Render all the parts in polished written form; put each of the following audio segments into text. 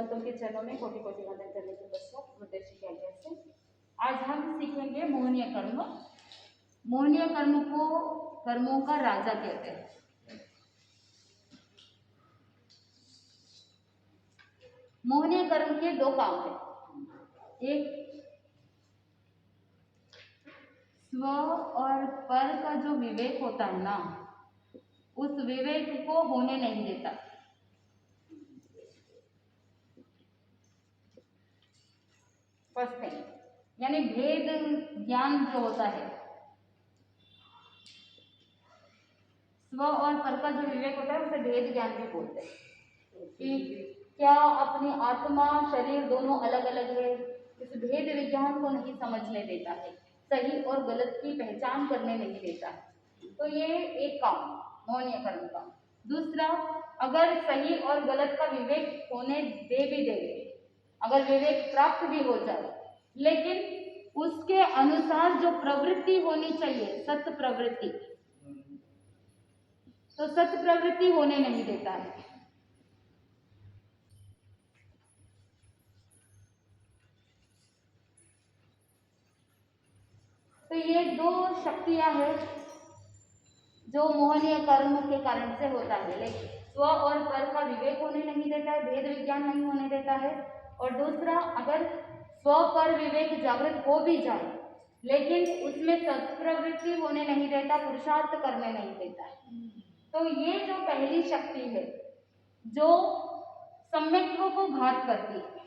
भगवंतों के चरणों में कोटि कोटि वंदन करने के पश्चात गुरुदेव की आज्ञा से आज हम सीखेंगे मोहनीय कर्म। मोहनीय कर्म को कर्मों का राजा कहते हैं। मोहनीय कर्म के दो काम हैं, एक स्व और पर का जो विवेक होता है ना, उस विवेक को होने नहीं देता। फर्स्ट थिंग, यानी भेद ज्ञान जो होता है, स्व और पर का जो विवेक होता है उसे भेद ज्ञान भी बोलते हैं कि क्या अपनी आत्मा शरीर दोनों अलग अलग है। इस भेद विज्ञान को नहीं समझने देता है, सही और गलत की पहचान करने नहीं देता है। तो ये एक काम मोहनीय कर्म का। दूसरा, अगर सही और गलत का विवेक होने दे भी दे, अगर विवेक प्राप्त भी हो जाए, लेकिन उसके अनुसार जो प्रवृत्ति होनी चाहिए, सत्य प्रवृत्ति, तो सत्य प्रवृत्ति होने नहीं देता है। तो ये दो शक्तियां हैं जो मोहनीय कर्म के कारण से होता है, लेकिन स्व और पर का विवेक होने नहीं देता है, भेद विज्ञान नहीं होने देता है। और दूसरा, अगर स्व पर विवेक जागृत हो भी जाए, लेकिन उसमें सत्प्रवृत्ति होने नहीं देता, पुरुषार्थ करने नहीं देता है। तो ये जो पहली शक्ति है जो सम्यक्त्व को घात करती है,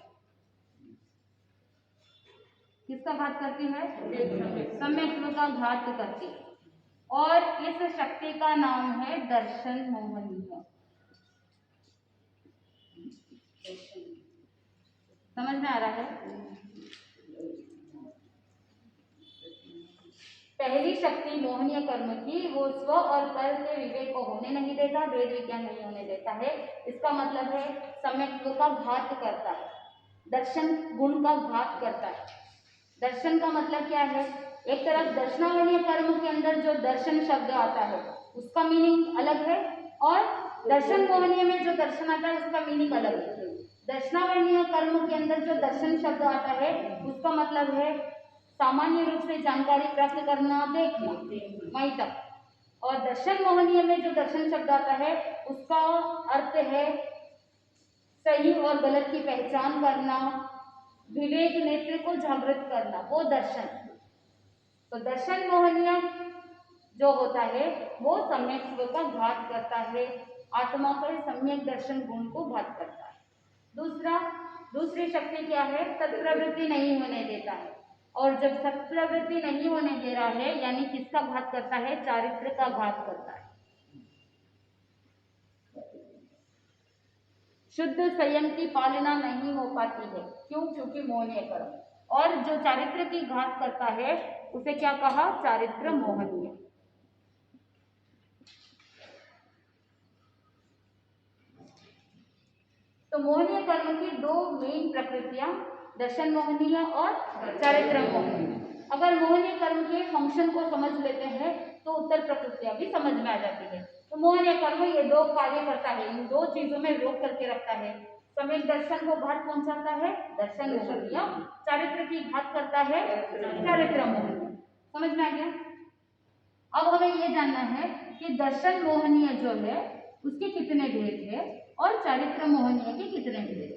किसका घात करती है? सम्यक्त्व का घात करती है। और इस शक्ति का नाम है दर्शन मोहनीय। समझ में आ रहा है? पहली शक्ति मोहनीय कर्म की, वो स्व और पर के विवेक को होने नहीं देता, भेद विज्ञान नहीं होने देता है। इसका मतलब है सम्यक्त्व का घात करता है, दर्शन गुण का घात करता है। दर्शन का मतलब क्या है? एक तरफ दर्शनावरणीय कर्म के अंदर जो दर्शन शब्द आता है उसका मीनिंग अलग है, और दर्शन मोहनीय में जो दर्शन आता है उसका मीनिंग अलग है। दर्शनावरणीय कर्म के अंदर जो दर्शन शब्द आता है उसका मतलब है सामान्य रूप से जानकारी प्राप्त करना, देखना, वहीं तक। और दर्शन मोहनीय में जो दर्शन शब्द आता है उसका अर्थ है सही और गलत की पहचान करना, विवेक नेत्र को जागृत करना, वो दर्शन। तो दर्शन मोहनीय जो होता है वो सम्यक्त्व का घात करता है, आत्मा के सम्यक दर्शन गुण को घात करता है। दूसरी शक्ति क्या है? सत्प्रवृत्ति नहीं होने देता है। और जब सत्प्रवृत्ति नहीं होने दे रहा है, यानी किसका घात करता है? चारित्र का घात करता है। शुद्ध संयम की पालना नहीं हो पाती है। क्यों? क्योंकि मोहनीय कर्म। और जो चारित्र की घात करता है उसे क्या कहा? चारित्र मोहनीय। तो मोहनीय कर्म की दो मेन प्रकृतियां, दर्शन मोहनीय और चारित्र मोहनीय। अगर मोहनीय कर्म के फंक्शन को समझ लेते हैं तो उत्तर प्रकृतियां भी समझ में आ जाती है। तो मोहनीय कर्म ये दो कार्य करता है, इन दो चीजों में रोक करके रखता है। सम्यक दर्शन को घात पहुंचाता है दर्शन मोहनीय, चारित्र की घात करता है चारित्र मोहनीय। समझ में आ गया? अब हमें ये जानना है कि दर्शन मोहनीय जो है उसके कितने भेद है और चारित्र मोहनीय के कितने भेद।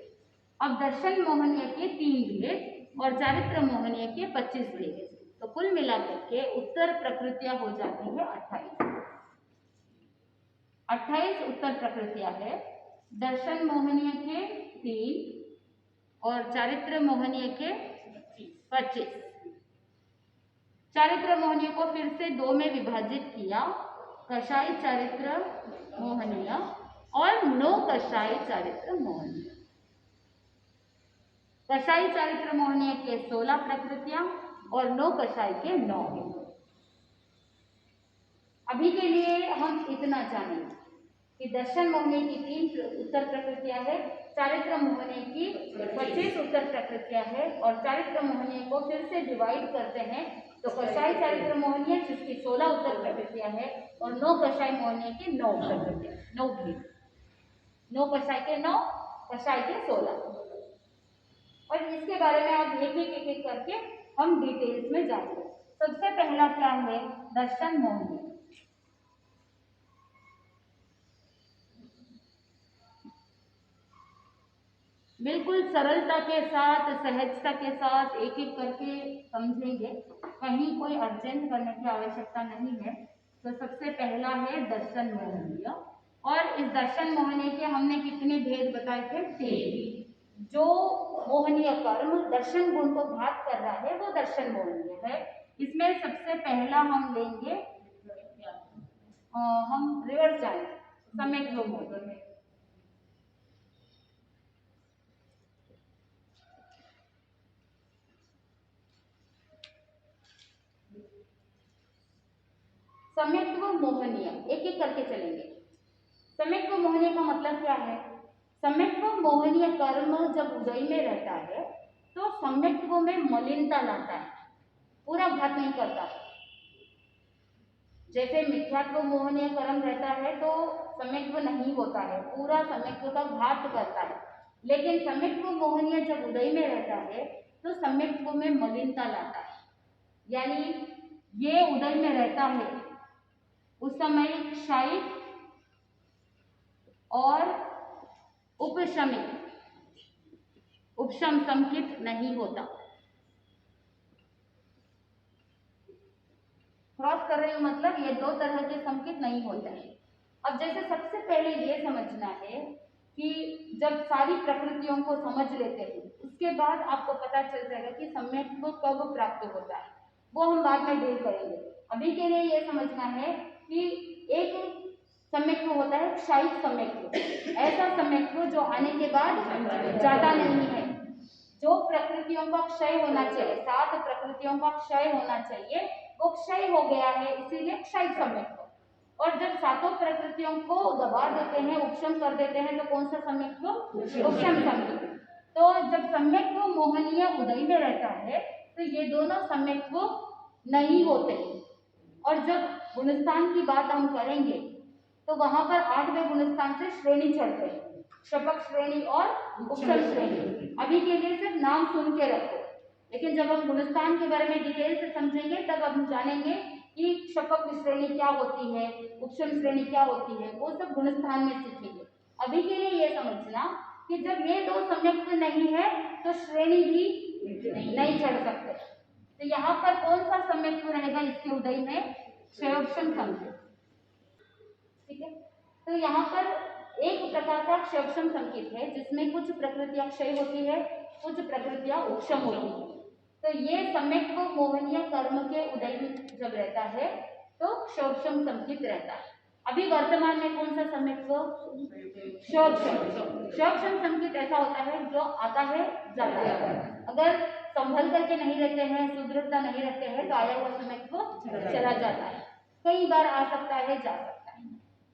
अब दर्शन मोहनीय के 3 भेद और चारित्र मोहनीय के 25 भेद। तो कुल मिलाकर के उत्तर प्रकृतियां हो जाती है 28 उत्तर प्रकृतियां है। दर्शन मोहनीय के 3 और चारित्र मोहनीय के 25। चारित्र मोहनीय को फिर से 2 में विभाजित किया, कषाय चारित्र मोहनीय और नो कषाय चारित्र मोहनीय। कषाय चारित्र मोहनीय के 16 प्रकृतियां और नो कषाय के 9 हैं। अभी के लिए हम इतना जानें कि दर्शन मोहनीय की 3 उत्तर प्रकृतियां है, चारित्र मोहनीय की 25 उत्तर प्रकृतियां है, और चारित्र मोहनीय को फिर से डिवाइड करते हैं तो कषाय चारित्र मोहनीय जिसकी 16 उत्तर प्रकृतियां है और नो कषाय मोहनीय की 9 प्रकृतियां, 9 भेद। नो कषाय के 9, कषाय के 16। और इसके बारे में आप एक करके हम डिटेल्स में जाएंगे। सबसे पहला क्या है, दर्शन मोहनीय। बिल्कुल सरलता के साथ, सहजता के साथ एक एक करके समझेंगे, कहीं कोई अर्जेंट करने की आवश्यकता नहीं है। तो सबसे पहला है दर्शन मोहनीय, और इस दर्शन मोहनीय के हमने कितने भेद बताए थे, 3। जो मोहनीय कर्म दर्शन गुण को घात कर रहा है वो दर्शन मोहनीय है। इसमें सबसे पहला हम लेंगे, हम रिवर्स जाएंगे, सम्यक मोहनीय। सम्यक्त्व मोहनीय एक एक करके चलेंगे। सम्यक्त्व मोहनीय का मतलब क्या है, सम्यक्त्व मोहनीय कर्म जब उदय में रहता है तो सम्यक्त्व में मलिनता लाता है, पूरा घात नहीं करता। जैसे मिथ्यात्व मोहनीय कर्म रहता है तो सम्यक्त्व नहीं होता है, पूरा सम्यक्त्व का घात करता है। लेकिन सम्यक्त्व मोहनीय जब उदय में रहता है तो सम्यक्त्व में मलिनता लाता है, यानी ये उदय में रहता है उस समय क्षयिक और उपशम संकित नहीं होता। क्रॉस कर रही हूं, मतलब ये 2 तरह के संकित नहीं होते हैं। अब जैसे सबसे पहले ये समझना है कि जब सारी प्रकृतियों को समझ लेते हैं उसके बाद आपको पता चल जाएगा कि सम्यक्त्व कब प्राप्त होता है, वो हम बाद में डील करेंगे। अभी के लिए ये समझना है कि एक सम्यक्त्व होता है क्षयिक सम्यक्त्व, ऐसा सम्यक्त्व जो आने के बाद जाता नहीं है, जो प्रकृतियों का क्षय होना चाहिए, 7 प्रकृतियों का क्षय होना चाहिए, वो क्षय हो गया है, इसीलिए क्षयिक सम्यक्त्व। और जब 7 प्रकृतियों को दबा देते हैं, उपशम कर देते हैं, तो कौन सा सम्यक्त्व, उपशम सम्यक्त्व। तो जब सम्यक्त्व मोहनीय उदय में रहता है तो ये दोनों सम्यक्त्व नहीं होते। और जब गुणस्थान की बात हम करेंगे तो वहां पर 8वें गुणस्थान से श्रेणी चढ़ते हैं, शपक श्रेणी और उपशम श्रेणी। अभी के लिए सिर्फ नाम सुन के रखो, लेकिन जब हम गुणस्थान के बारे में डिटेल से समझेंगे तब हम जानेंगे कि शपक श्रेणी क्या होती है, उपशम श्रेणी क्या होती है, वो सब गुणस्थान में सीखेंगे। अभी के लिए ये समझना कि जब ये 2 सम्यक्त्व नहीं है तो श्रेणी भी नहीं चढ़ सकते। तो यहाँ पर कौन सा सम्यक्त्व रहेगा इसके उदय में, क्षयोपशम संकेत, ठीक है। तो यहाँ पर एक प्रकार का क्षयोपशम संकेत है जिसमें कुछ प्रकृतियां क्षय होती है, कुछ प्रकृतियां उपशम होती है। तो ये सम्यक्त्व मोहनीय कर्म के उदय में जब रहता है तो क्षयोपशम संकेत रहता है। अभी वर्तमान में कौन सा सम्यक्त्व, क्षयोपशम संकेत ऐसा होता है जो आता है जाता है। अगर संभल करके नहीं रहते हैं, सुदृढ़ता नहीं रखते हैं तो आया हुआ सम्यक्त्व चला जाता है, कई बार आ सकता है, जा सकता है।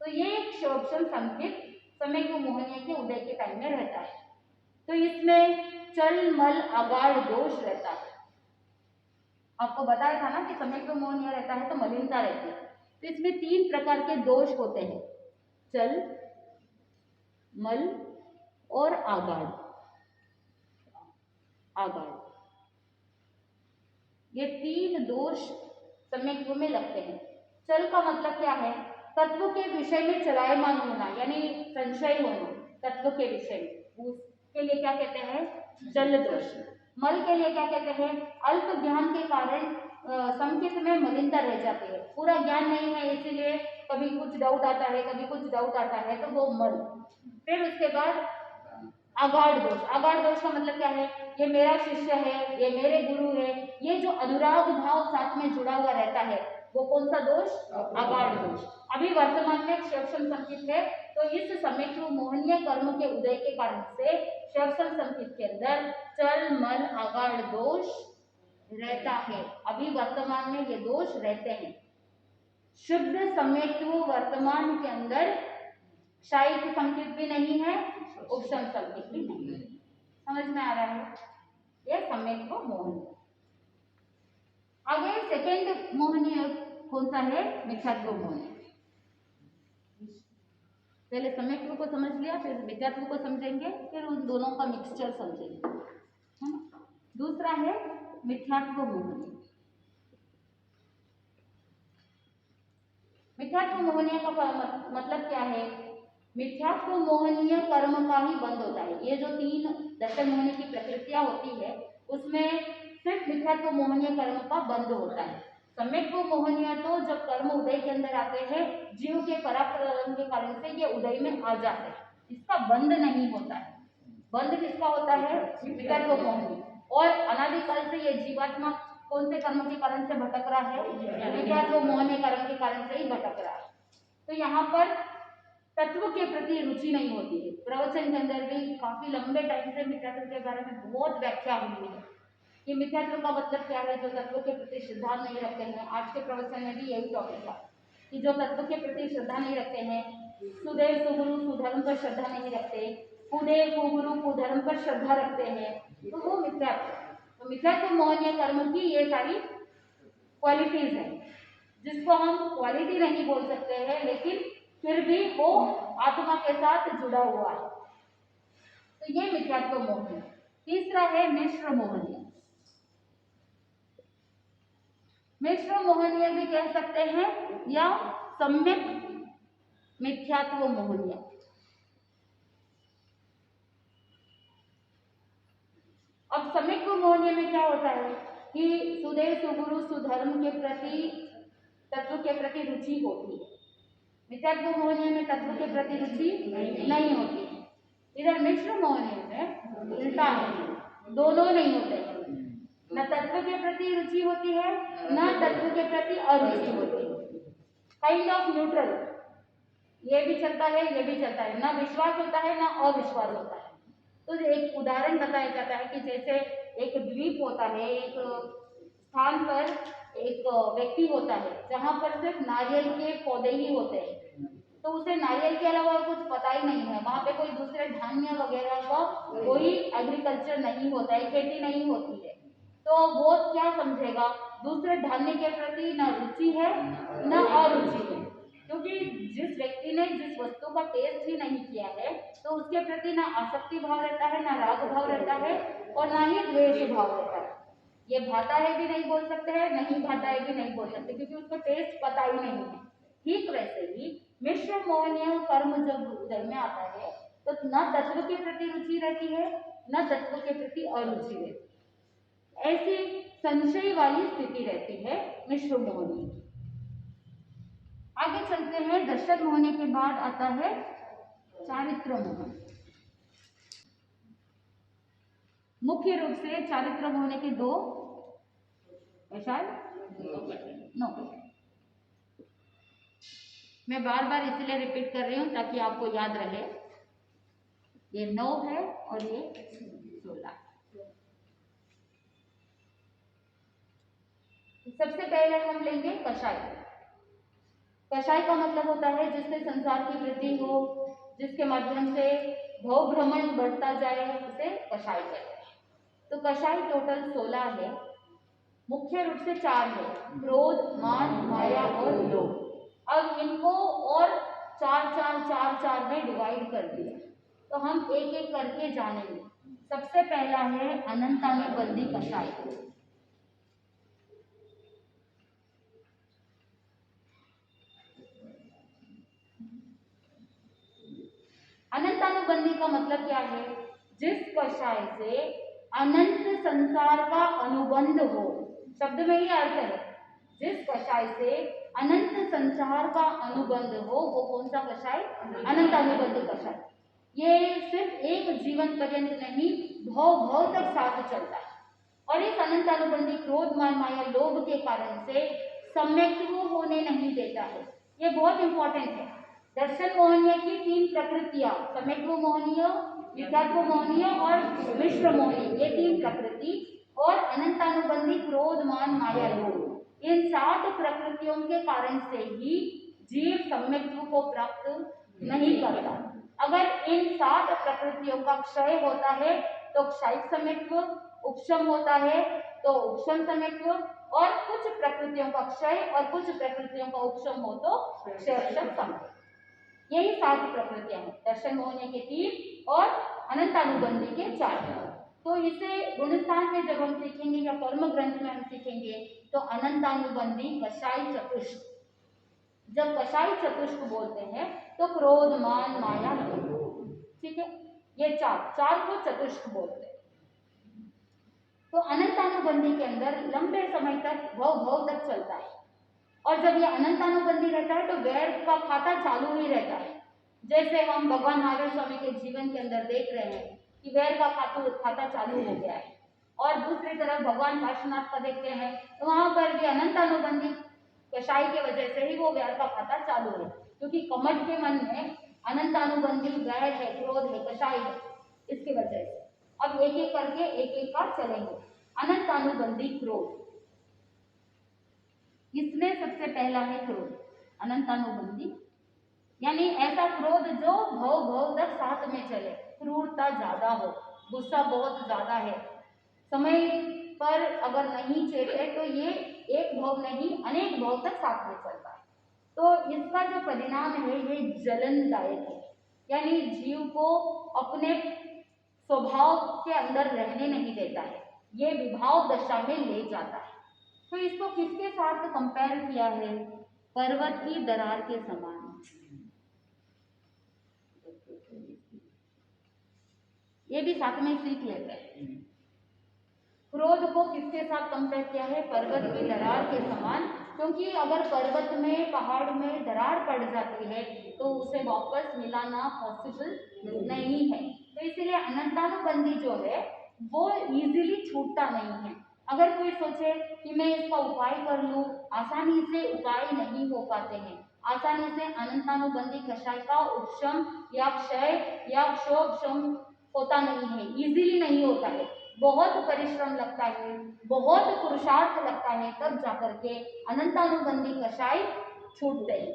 तो ये क्षयोपशम संकेत सम्यक्त्व मोहनीय के उदय के टाइम में रहता है। तो इसमें चल मल अगाढ़ दोष रहता है। आपको बताया था ना कि सम्यक्त्व मोहनीय रहता है तो मलिनता रहती है। तो इसमें 3 प्रकार के दोष होते हैं, चल, मल और आगाढ़। ये 3 दोष सम्यक्त्व में लगते हैं। चल का मतलब क्या है, तत्व के विषय में चलायमान होना, यानी संशय होना तत्व के विषय में, उसके लिए क्या कहते हैं, चल दोष। मल के लिए क्या कहते हैं, अल्प ज्ञान के कारण संकेत में मलिनता रह जाती है, पूरा ज्ञान नहीं है इसीलिए कभी कुछ डाउट आता है, कभी कुछ डाउट आता है, तो वो मल। फिर उसके बाद अगाढ़ दोष। अगाढ़ दोष का मतलब क्या है, ये मेरा शिष्य है, ये मेरे गुरु है, ये जो अनुराग भाव साथ में जुड़ा हुआ रहता है, वो कौन सा दोष, अगाढ़ दोष। अभी वर्तमान में क्षयोपशम संकेत है, तो इस सम्यक्त्व मोहनीय कर्म के उदय के कारण से क्षयोपशम संकेत के अंदर चल मल अगाढ़ दोष रहता है। अभी वर्तमान में ये दोष रहते हैं। शुद्ध सम्यक्त्व वर्तमान के अंदर क्षयिक संकेत भी नहीं है, उपशम संकेत भी नहीं है। समझ में आ रहा है, ये सम्यक्त्व मोहनीय। आगे सेकेंड मोहनीय कौन सा है, मिथ्यात्व मोहनीय। पहले सम्यक्त्व को समझ लिया, फिर मिथ्यात्व को समझेंगे, फिर उन दोनों का मिक्सचर समझेंगे। दूसरा है मिथ्यात्व मोहनीय। मिथ्यात्व मोहनीय का मतलब क्या है? मिथ्यात्व मोहनीय कर्म का ही बंद होता है। ये जो 3 दर्शन मोहनीय की प्रकृतियां होती है उसमें सिर्फ मिथ्यात्व मोहनीय कर्म का बंद होता है। सम्यक्त्व मोहनीय तो जब कर्म उदय के अंदर आते हैं, जीव के पराक्रम के कारण से ये उदय में आ जाते हैं, इसका बंद नहीं होता है। बंद किसका होता है? मिथ्यात्व मोहनीय। और अनादिकाल से ये जीवात्मा कौन से कर्म के कारण से भटक रहा है? मिथ्यात्व मोहनीय कर्म के कारण से ही भटक रहा है। तो यहाँ पर तत्व के प्रति रुचि नहीं होती है। प्रवचन के अंदर भी काफी लंबे टाइम से मिथ्यात्व के बारे में बहुत व्याख्या हुई है कि मिथ्यात्व का मतलब क्या है। जो तत्व के प्रति श्रद्धा नहीं रखते हैं, आज के प्रवचन में भी यही टॉपिक था कि जो तत्व के प्रति श्रद्धा नहीं रखते हैं, सुदेव सुगुरु सुधर्म पर श्रद्धा नहीं रखते, कुदेव कुगुरु कुधर्म पर श्रद्धा रखते हैं, तो वो मिथ्यात्व। तो मिथ्यात्व मोहनीय कर्म की ये सारी क्वालिटीज है, जिसको हम क्वालिटी नहीं बोल सकते हैं, लेकिन फिर भी वो आत्मा के साथ जुड़ा हुआ है। तो ये मिथ्यात्व मोहनीय। तीसरा है मिश्र मोहनीय। मिश्र मोहनीय भी कह सकते हैं या सम्यक मिथ्यात्व मोहनीय। अब सम्यक मोहनीय में क्या होता है कि सुदेव सुगुरु सुधर्म के प्रति तत्व के प्रति रुचि होती है। मिथ्यात्व मोहनीय में तत्व के प्रति रुचि नहीं होती है। इधर मिश्र मोहनीय में उल्टा है, दोनों नहीं होते हैं। न तत्व के प्रति रुचि होती है, न तत्व के प्रति अरुचि होती है। काइंड ऑफ न्यूट्रल, ये भी चलता है, ये भी चलता है, न विश्वास होता है न अविश्वास होता है। तो एक उदाहरण बताया जाता है कि जैसे एक द्वीप होता है, एक स्थान पर एक व्यक्ति होता है जहाँ पर सिर्फ नारियल के पौधे ही होते हैं, तो उसे नारियल के अलावा कुछ पता ही नहीं है। वहाँ पे कोई दूसरे धान्य वगैरह का कोई एग्रीकल्चर नहीं होता है, खेती नहीं होती है, तो वो क्या समझेगा? दूसरे धान्य के प्रति न रुचि है न अरुचि है, क्योंकि जिस व्यक्ति ने जिस वस्तु का टेस्ट ही नहीं किया है, तो उसके प्रति ना आसक्ति भाव रहता है, ना राग भाव रहता है, और ना ही द्वेष भाव रहता है। ये भाता है भी नहीं बोल सकते हैं, नहीं भाता है भी नहीं बोल सकते, क्योंकि उसको टेस्ट पता ही नहीं है। ठीक वैसे ही मिश्र मोहनीय कर्म जब उदय में आता है, तो न तत्व के प्रति रुचि रहती है, न तत्व के प्रति अरुचि रहती है। ऐसी संशय वाली स्थिति रहती है मिश्र मोहनीय। आगे चलते हैं। दर्शन मोहनीय के बाद आता है चारित्र मोहन। मुख्य रूप से चारित्र मोहनीय के दो नो, मैं बार बार इसलिए रिपीट कर रही हूं ताकि आपको याद रहे। ये 9 है और ये 16। सबसे पहले हम लेंगे कषाय। कषाय का मतलब होता है जिससे संसार की वृद्धि हो, जिसके माध्यम से भव भ्रमण बढ़ता जाए, उसे कषाय कहते हैं। तो कषाय टोटल 16 है। मुख्य रूप से 4 है, क्रोध, मान, माया और लोभ। अब इनको और 4 में डिवाइड कर दिया, तो हम एक एक करके जानेंगे। सबसे पहला है अनंतानुबंधी कषाय। अनंतानुबंधी का मतलब क्या है? जिस कषाय से अनंत संसार का अनुबंध हो। शब्द में ही अर्थ है, जिस कषाय से अनंत संसार का अनुबंध हो, वो कौन सा कषाय? अनंतानुबंधी कषाय। ये सिर्फ एक जीवन पर्यंत नहीं, भव भव तक साथ चलता है। और इस अनंतानुबंधी क्रोध, मान, माया, लोभ के कारण से सम्यक्त्व होने नहीं देता है। ये बहुत इंपॉर्टेंट है। दर्शन मोहनीय की 3 प्रकृतियां, सम्यक्त्व मोहनीय, मिथ्यात्व मोहनीय और मिश्र मोहनीय, ये 3 प्रकृति और अनंतानुबंधी क्रोध, मान, माया, लोभ, इन 7 प्रकृतियों के कारण से ही जीव सम्यक्त्व को प्राप्त नहीं करता। अगर इन 7 प्रकृतियों का क्षय होता है तो क्षयिक सम्यक्त्व, उपशम होता है तो उपशम सम्यक्त्व, और कुछ प्रकृतियों का क्षय और कुछ प्रकृतियों का उपशम हो तो क्षयक्षम सम्यक्त्व। यही 7 प्रकृतियां हैं, दर्शन मोहनीय के 3 और अनंतानुबंधी के 4। तो इसे गुणस्थान में जब हम सीखेंगे या कर्म ग्रंथ में हम सीखेंगे तो अनंतानुबंधी कषाय चतुष्क। जब कषाय चतुष्क बोलते हैं तो क्रोध, मान, माया, लोभ, ठीक है, ये चार को चतुष्क बोलते हैं। तो अनंतानुबंधी के अंदर लंबे समय तक भव तक चलता है, और जब ये अनंतानुबंधी रहता है तो वैर का खाता चालू ही रहता है। जैसे हम भगवान महावीर स्वामी के जीवन के अंदर देख रहे हैं कि वैर का खाता चालू हो गया है, और दूसरी तरफ भगवान काशीनाथ का देखते हैं तो वहां पर भी अनंतानुबंधी कषाय की वजह से ही वो वैर का खाता चालू है, क्योंकि कमठ के मन में अनंतानुबंधी वैर है, क्रोध है, कषाय है, इसकी वजह से। अब एक एक करके एक का चलेंगे। अनंतानुबंधी क्रोध, इसमें सबसे पहला है क्रोध अनंतानुबंधी, यानी ऐसा क्रोध जो भव तक साथ में चले, क्रूरता ज्यादा हो, गुस्सा बहुत ज्यादा है, समय पर अगर नहीं चेते तो ये एक भव नहीं अनेक भव तक साथ में चलता है। तो इसका जो परिणाम है ये जलनदायक है, यानी जीव को अपने स्वभाव के अंदर रहने नहीं देता है, ये विभाव दशा में ले जाता है। तो इसको किसके साथ कंपेयर किया है? पर्वत की दरार के समान। ये भी साथ में सीख लेते हैं। क्रोध को किसके साथ कंपेयर किया है? पर्वत की दरार के समान, क्योंकि अगर पर्वत में, पहाड़ में दरार पड़ जाती है तो उसे वापस मिलाना पॉसिबल नहीं है। तो इसलिए अनंतानुबंधी जो है वो इजीली छूटता नहीं है। अगर कोई सोचे कि मैं इसका उपाय कर लूं, आसानी से उपाय नहीं हो पाते हैं। आसानी से अनंतानुबंधी कषाय का उपशम या क्षय या क्षोभ होता नहीं है, इजीली नहीं होता है, बहुत परिश्रम लगता है, बहुत पुरुषार्थ लगता है, तब जाकर के अनंतानुबंधी कषाय छूटते हैं।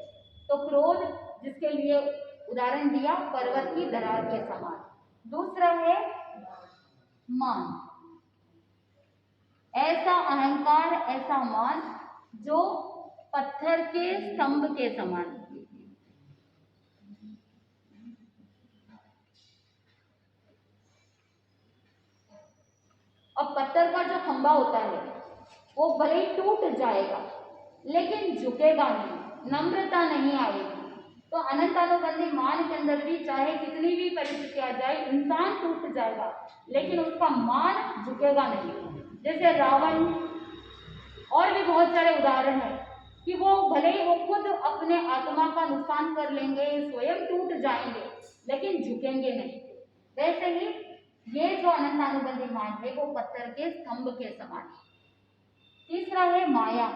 तो क्रोध, जिसके लिए उदाहरण दिया पर्वत की दरार के समान। दूसरा है मान, ऐसा अहंकार, ऐसा मान जो पत्थर के स्तंभ के समान। अब पत्थर का जो खंभा होता है वो भले ही टूट जाएगा लेकिन झुकेगा नहीं, नम्रता नहीं आएगी। तो अनंतानुबंधी मान के अंदर भी चाहे कितनी भी परिस्थिति आ जाए, इंसान टूट जाएगा लेकिन उसका मान झुकेगा नहीं। जैसे रावण, और भी बहुत सारे उदाहरण हैं कि वो भले ही वो खुद अपने आत्मा का नुकसान कर लेंगे, स्वयं टूट जाएंगे लेकिन झुकेंगे नहीं। वैसे ही ये जो अनंतानुबंधी मान है वो पत्थर के स्तंभ के समान है। तीसरा है माया।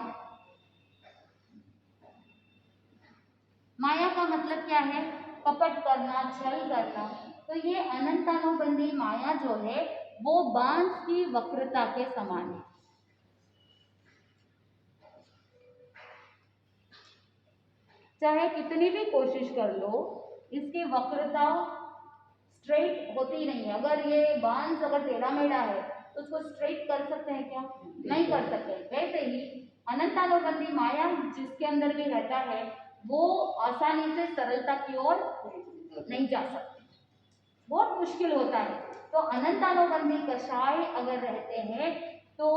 माया का मतलब क्या है? कपट करना, छल करना। तो ये अनंतानुबंधी माया जो है वो बांस की वक्रता के समान है। चाहे कितनी भी कोशिश कर लो, इसकी वक्रता स्ट्रेट होती नहीं है। अगर ये बांस अगर टेढ़ा मेढ़ा है तो उसको स्ट्रेट कर सकते हैं क्या? नहीं कर सकते। वैसे ही अनंतानुबंधी माया जिसके अंदर भी रहता है वो आसानी से सरलता की ओर नहीं जा सकती, बहुत मुश्किल होता है। तो अनंतानुबंधी कषाय अगर रहते हैं तो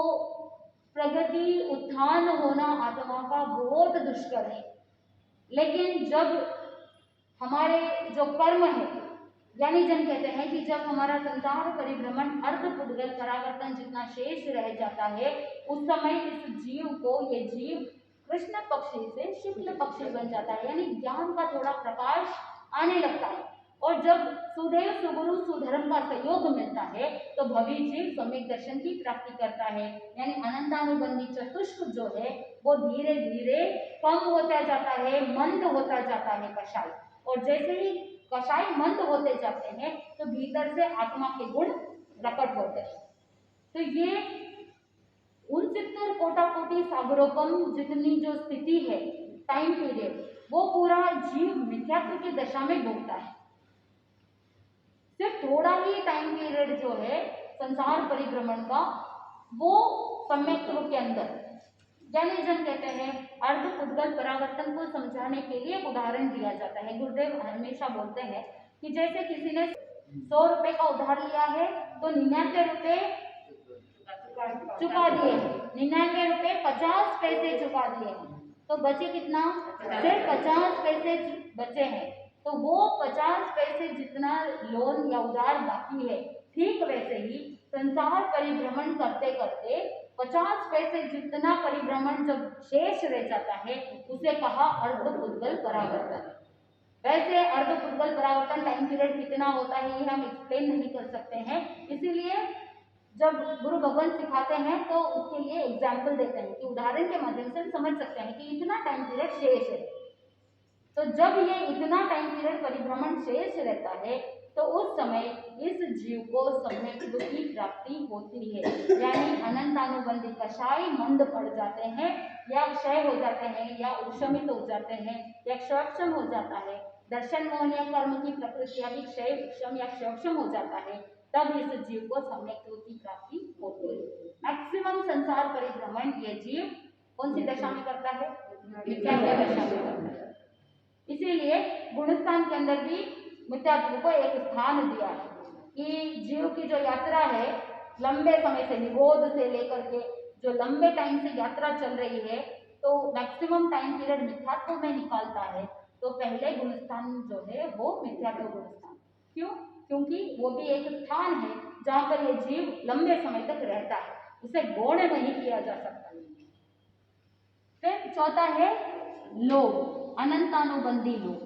प्रगति, उत्थान होना आत्मा का बहुत दुष्कर है। लेकिन जब हमारे जो कर्म है, यानी जन कहते हैं कि जब हमारा संसार परिभ्रमण अर्ध पुद्गल परावर्तन जितना शेष रह जाता है, उस समय इस जीव को, ये जीव कृष्ण पक्षी से शुक्ल पक्षी बन जाता है, यानी ज्ञान का थोड़ा प्रकाश आने लगता है। और जब सुदेव, सुगुरु, सुधर्म का सहयोग मिलता है तो भवी जीव सम्यक दर्शन की प्राप्ति करता है। यानी अनंतानुबंधी चतुष्क जो है वो धीरे धीरे कम होता जाता है, मंद होता जाता है कषाय। और जैसे ही कषाय मंद होते जाते हैं तो भीतर से आत्मा के गुण प्रकट होते हैं। तो ये उनचित्तर कोटि सागरोपम जितनी जो स्थिति है, टाइम पीरियड, वो पूरा जीव मिथ्यात्व की दशा में भोगता है। सिर्फ थोड़ा ही टाइम पीरियड जो है संसार परिभ्रमण का, वो सम्यक्त्व के अंदर, यानी जन कहते हैं अर्ध पुद्गल परावर्तन को समझाने के लिए उदाहरण दिया जाता है। गुरुदेव हमेशा बोलते हैं कि जैसे किसी ने 100 रुपए का उधार लिया है तो 99 रुपए चुका दिए, 99 रुपए 50 पैसे चुका दिए हैं, तो बचे कितना, सिर्फ 50 पैसे बचे हैं। तो वो 50 पैसे जितना लोन या उधार बाकी है, ठीक वैसे ही संसार परिभ्रमण करते करते 50 पैसे जितना परिभ्रमण जब शेष रह जाता है उसे कहा अर्धपुद्गल परावर्तन। वैसे अर्धपुद्गल परावर्तन टाइम पीरियड कितना होता है ये हम एक्सप्लेन नहीं कर सकते हैं, इसीलिए जब गुरु भगवान सिखाते हैं तो उसके लिए एग्जाम्पल देते हैं कि उदाहरण के माध्यम से समझ सकते हैं कि इतना टाइम पीरियड शेष है। तो जब ये इतना टाइम पीरियड परिभ्रमण शेष रहता है तो उस समय इस जीव को सम्यक्त्व की प्राप्ति होती है, यानी अनंतानुबंधी कषाय मंद पड़ जाते हैं या क्षय हो जाते हैं या उपशमित हो जाते हैं या क्षयक्षम हो जाता है। दर्शन मोहनीय कर्म की प्रकृति भी क्षय उपशम या क्षयक्षम हो जाता है, तब इस जीव को सम्यक्त्व की प्राप्ति होती है। मैक्सिमम संसार परिभ्रमण ये जीव कौन सी दशा में करता है, मिथ्यात्व दशा में करता है। इसीलिए गुणस्थान के अंदर भी मिथ्यात्व को एक स्थान दिया है कि जीव की जो यात्रा है लंबे समय से, निगोद से लेकर के जो लंबे टाइम से यात्रा चल रही है, तो मैक्सिमम टाइम पीरियड मिथ्यात्व में निकालता है, तो पहले गुणस्थान जो है वो मिथ्यात्व गुणस्थान। क्यों? क्योंकि वो भी एक स्थान है जहाँ पर ये जीव लंबे समय तक रहता है, उसे गौण नहीं किया जा सकता। फिर चौथा है लोभ, अनंतानुबंधी लोभ।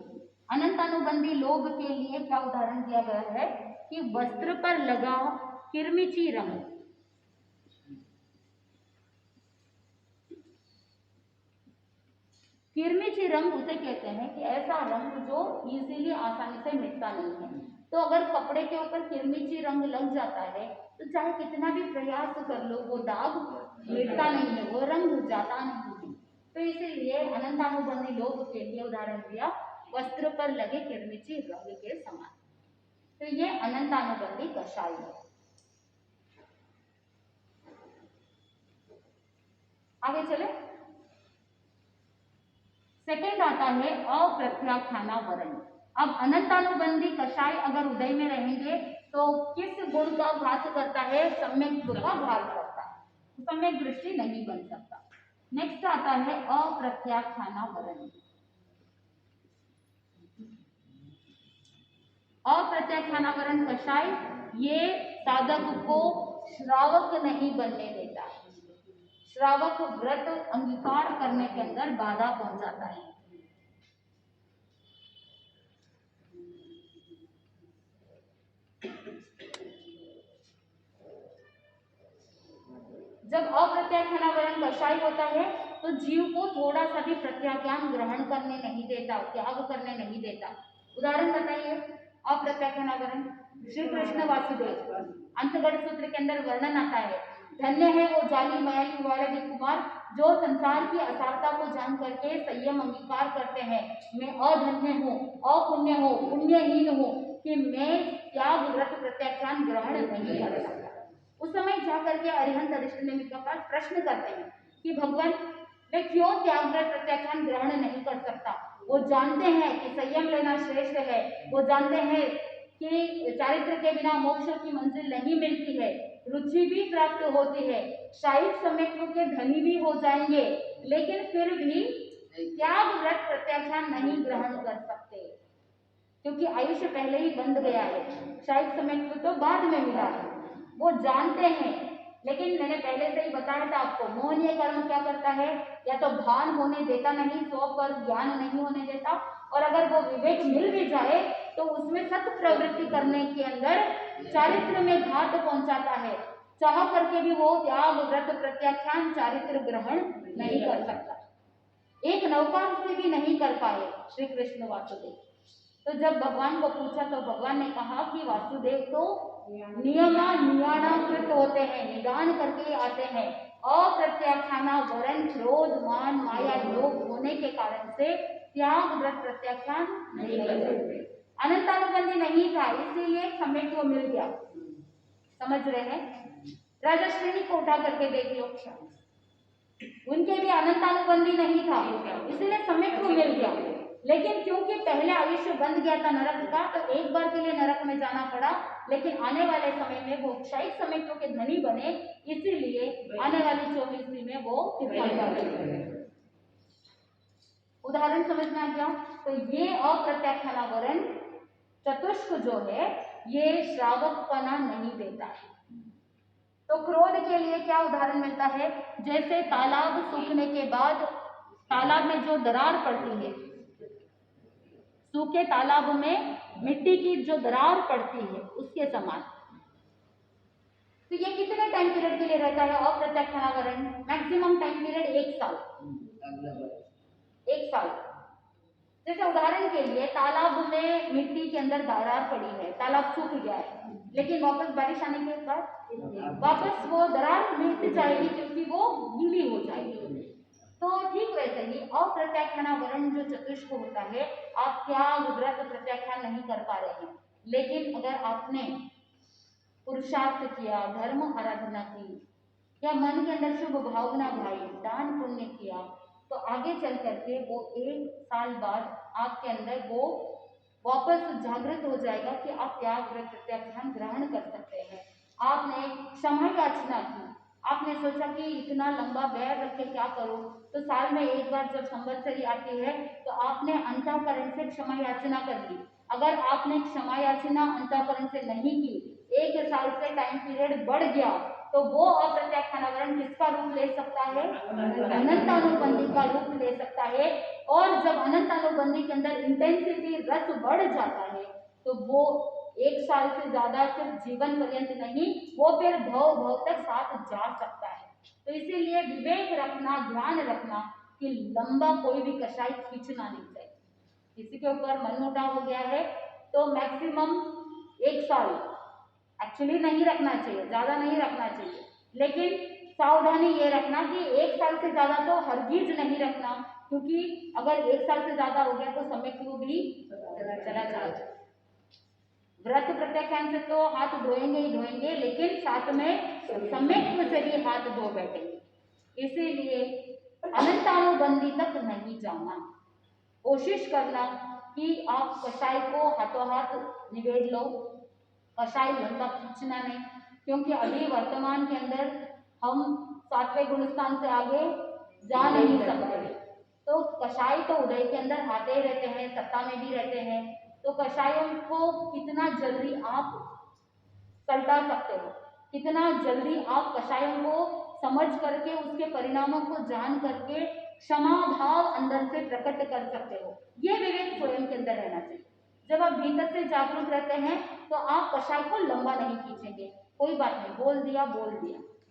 अनंतानुबंधी लोभ के लिए क्या उदाहरण दिया गया है कि वस्त्र पर लगा किरमिची रंग, किरमिची रंग उसे कहते हैं कि ऐसा रंग जो इजीली आसानी से मिटता नहीं है। तो अगर कपड़े के ऊपर किरमिची रंग लग जाता है तो चाहे कितना भी प्रयास कर लो वो दाग मिटता नहीं है, वो रंग जाता नहीं है। तो इसीलिए अनंतानुबंधी लोभ के लिए उदाहरण दिया वस्त्र पर लगे किरमिची रंग के समान। तो ये अनंतानुबंधी कषाय है। आगे चले, सेकंड आता है अप्रत्याख्यानावरण। अब अनंतानुबंधी कषाय अगर उदय में रहेंगे तो किस गुण का घात करता है, सम्यक गुण का घात करता है, सम्यक दृष्टि नहीं बन सकता। नेक्स्ट आता है अप्रत्याख्यानावरण। अप्रत्याख्यानावरण कषाय ये साधक को श्रावक नहीं बनने देता, श्रावक व्रत अंगीकार करने के अंदर बाधा पहुंचाता है। जब अप्रत्याख्यानावरण कषाय होता है तो जीव को थोड़ा सा भी प्रत्याख्यान ग्रहण करने नहीं देता, त्याग करने नहीं देता। उदाहरण बताइए अप्रत्याख्यानावरण। श्री कृष्ण वासुदेव अंतगढ़ सूत्र के अंदर वर्णन आता है, धन्य है वो जाली मयाली वाले कुमार जो संसार की असारता को जान करके संयम अंगीकार करते हैं। मैं अधन्य हूँ, अपुण्य हूँ, पुण्यहीन हूँ कि मैं त्याग व्रत प्रत्याख्यान ग्रहण नहीं कर सकता। उस समय जाकर के अरिहंत अधिष्ठ ने मेरे पास प्रश्न करते हैं कि भगवान मैं क्यों त्याग व्रत प्रत्याख्यान ग्रहण नहीं कर सकता। वो जानते हैं कि संयम लेना श्रेष्ठ है, वो जानते हैं कि चारित्र के बिना मोक्ष की मंजिल नहीं मिलती है, रुचि भी प्राप्त होती है, शायद सम्यक्त्व के धनी भी हो जाएंगे, लेकिन फिर भी त्याग व्रत प्रत्याख्यान नहीं ग्रहण कर सकते क्योंकि आयुष्य पहले ही बंध गया है, शायद सम्यक्त्व तो बाद में मिला है। वो जानते हैं, लेकिन मैंने पहले से ही बताया था आपको, मोहनीय कर्म क्या करता है, या तो भान होने देता नहीं, स्व पर ज्ञान नहीं होने देता, और अगर वो विवेक मिल भी जाए तो उसमें सत प्रवृत्ति करने के अंदर चारित्र में घात पहुंचाता है। चाह करके भी वो त्याग व्रत प्रत्याख्यान चारित्र ग्रहण नहीं कर सकता, एक नौकार से भी नहीं कर पाए श्री कृष्ण वासुदेव। तो जब भगवान को पूछा तो भगवान ने कहा कि वासुदेव तो नियमानुकृत होते हैं, निदान करके आते हैं, अप्रत्याख्यानावरण क्रोध मान माया लोभ होने के कारण से त्याग व्रत प्रत्याख्यान नहीं कर सकते। अनंतानुबंधी नहीं था इसीलिए सम्यक को मिल गया। समझ रहे हैं? राजा श्रेणी को उठा करके देख लो, उनके भी अनंतानुबंधी नहीं था इसलिए सम्यक को मिल गया, लेकिन क्योंकि पहले आयुष्य बंद गया था नरक का, तो एक बार के लिए नरक में जाना पड़ा, लेकिन आने वाले समय में वो क्षयिक समेटों के धनी बने, इसीलिए आने वाली 24वीं में वो तीर्थंकर बने। उदाहरण समझ में आ गया? तो ये अप्रत्याख्यानावरण चतुष्क जो है ये श्रावकपना नहीं देता है। तो क्रोध के लिए क्या उदाहरण मिलता है? जैसे तालाब सूखने के बाद तालाब में जो दरार पड़ती है, सूखे तालाब में मिट्टी की जो दरार पड़ती है उसके समान। तो ये कितने टाइम पीरियड के लिए रहता है अप्रत्याख्यानावरण? मैक्सिमम टाइम पीरियड 1 साल। 1 साल। जैसे उदाहरण के लिए तालाब में मिट्टी के अंदर दरार पड़ी है, तालाब सूख गया है, लेकिन वापस बारिश आने के बाद वापस वो दरार मिट जाएगी क्योंकि वो गीली हो जाएगी। तो ठीक वैसे ही अप्रत्याख्यानावरण जो चतुष्क होता है, आप त्याग व्रत प्रत्याख्यान नहीं कर पा रहे हैं, लेकिन अगर आपने पुरुषार्थ किया, धर्म आराधना की, या मन के अंदर शुभ भावना भाई, दान पुण्य किया, तो आगे चल करके वो 1 साल बाद आपके अंदर वो वापस जागृत हो जाएगा कि आप त्याग व्रत प्रत्याख्यान ग्रहण कर सकते हैं। आपने क्षमा याचना की, आपने सोचा कि इतना लंबा बैर रख के क्या करूं, तो साल में एक बार जब संवत्सरी आती है तो आपने अंतःकरण से क्षमा याचना कर ली। अगर आपने क्षमा याचना अंतःकरण से नहीं की, 1 साल से टाइम पीरियड बढ़ गया, तो वो अप्रत्याख्यानावरण किसका रूप ले सकता है? अनंतानुबंधी का रूप ले सकता है। और जब अनंतानुबंधी के अंदर इंटेंसिटी रस बढ़ जाता है, तो वो 1 साल से ज्यादा सिर्फ जीवन पर्यंत नहीं, वो फिर भव भव तक साथ जा सकता है। तो इसीलिए विवेक रखना, ध्यान रखना कि लंबा कोई भी कषाय खींचना नहीं चाहिए। किसी के ऊपर मनमुटाव हो गया है तो मैक्सिमम 1 साल एक्चुअली नहीं रखना चाहिए, ज्यादा नहीं रखना चाहिए, लेकिन सावधानी ये रखना कि 1 साल से ज्यादा तो हरगिज नहीं रखना, क्योंकि अगर 1 साल से ज्यादा हो गया तो सम्यक भी चला जाएगा। व्रत प्रत्याख्यान से तो हाथ धोएंगे ही धोएंगे, लेकिन साथ में सम्यक से भी हाथ धो बैठेंगे। इसीलिए अनंतानुबंधी तक नहीं जाना, कोशिश करना कि आप कषाय को हाथों हाथ निवेद लो, कषाय लंबा खींचना नहीं, क्योंकि अभी वर्तमान के अंदर हम 7वें गुणस्थान से आगे जा नहीं सकते। तो कषाय तो उदय के अंदर आते ही रहते हैं, सत्ता में भी रहते हैं, तो कषायों को कितना जल्दी आप सल्टा सकते हो, कितना जल्दी आप कषायों को समझ करके उसके परिणामों को जान करके क्षमा भाव अंदर से प्रकट कर सकते हो, ये विवेक स्वयं के अंदर रहना चाहिए। जब आप भीतर से जागरूक रहते हैं तो आप कषाय को लंबा नहीं खींचेंगे। कोई बात नहीं, बोल दिया,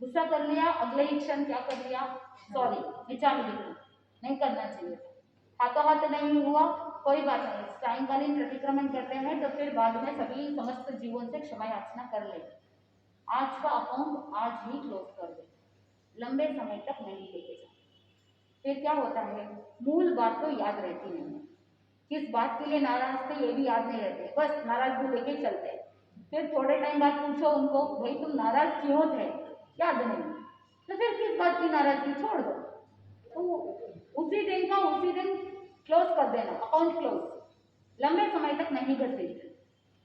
गुस्सा कर लिया, अगले ही क्षण क्या कर लिया, सॉरी, विचार नहीं करना चाहिए, हाथों हाथ नहीं हुआ, कोई बात नहीं, सायंकालीन प्रतिक्रमण करते हैं तो फिर बाद में सभी समस्त जीवों से क्षमा याचना कर ले। आज का अकाउंट आज ही क्लोज कर दे, लंबे समय तक नहीं लेके जाए। फिर क्या होता है, मूल बात तो याद रहती नहीं है, किस बात के लिए नाराज थे ये भी याद नहीं रहते, बस नाराजगी लेके चलते हैं। फिर थोड़े टाइम बाद पूछो उनको, भाई तुम नाराज क्यों थे, याद नहीं, तो फिर किस बात की नाराजगी, छोड़ दो, तो उसी दिन का उसी दिन क्लोज कर देना, अकाउंट क्लोज, लंबे समय तक नहीं घसीटते।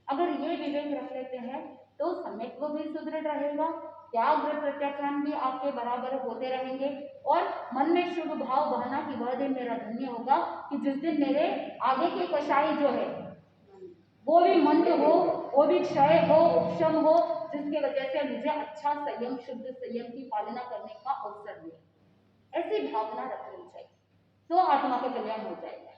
अगर ये विवेक रख लेते हैं तो सम्यक्त्व भी सुदृढ़ रहेगा, त्याग व्रत प्रत्याख्यान भी आपके बराबर होते रहेंगे, और मन में शुभ भाव बहना कि वह दिन मेरा धन्य होगा कि जिस दिन मेरे आगे के कषाय जो है वो भी मंद हो, वो भी क्षय हो, उपशम हो, जिसके वजह से मुझे अच्छा संयम, शुद्ध संयम की पालना करने का अवसर मिले। ऐसी भावना रखनी चाहिए तो आत्मा का कल्याण हो जाएगा।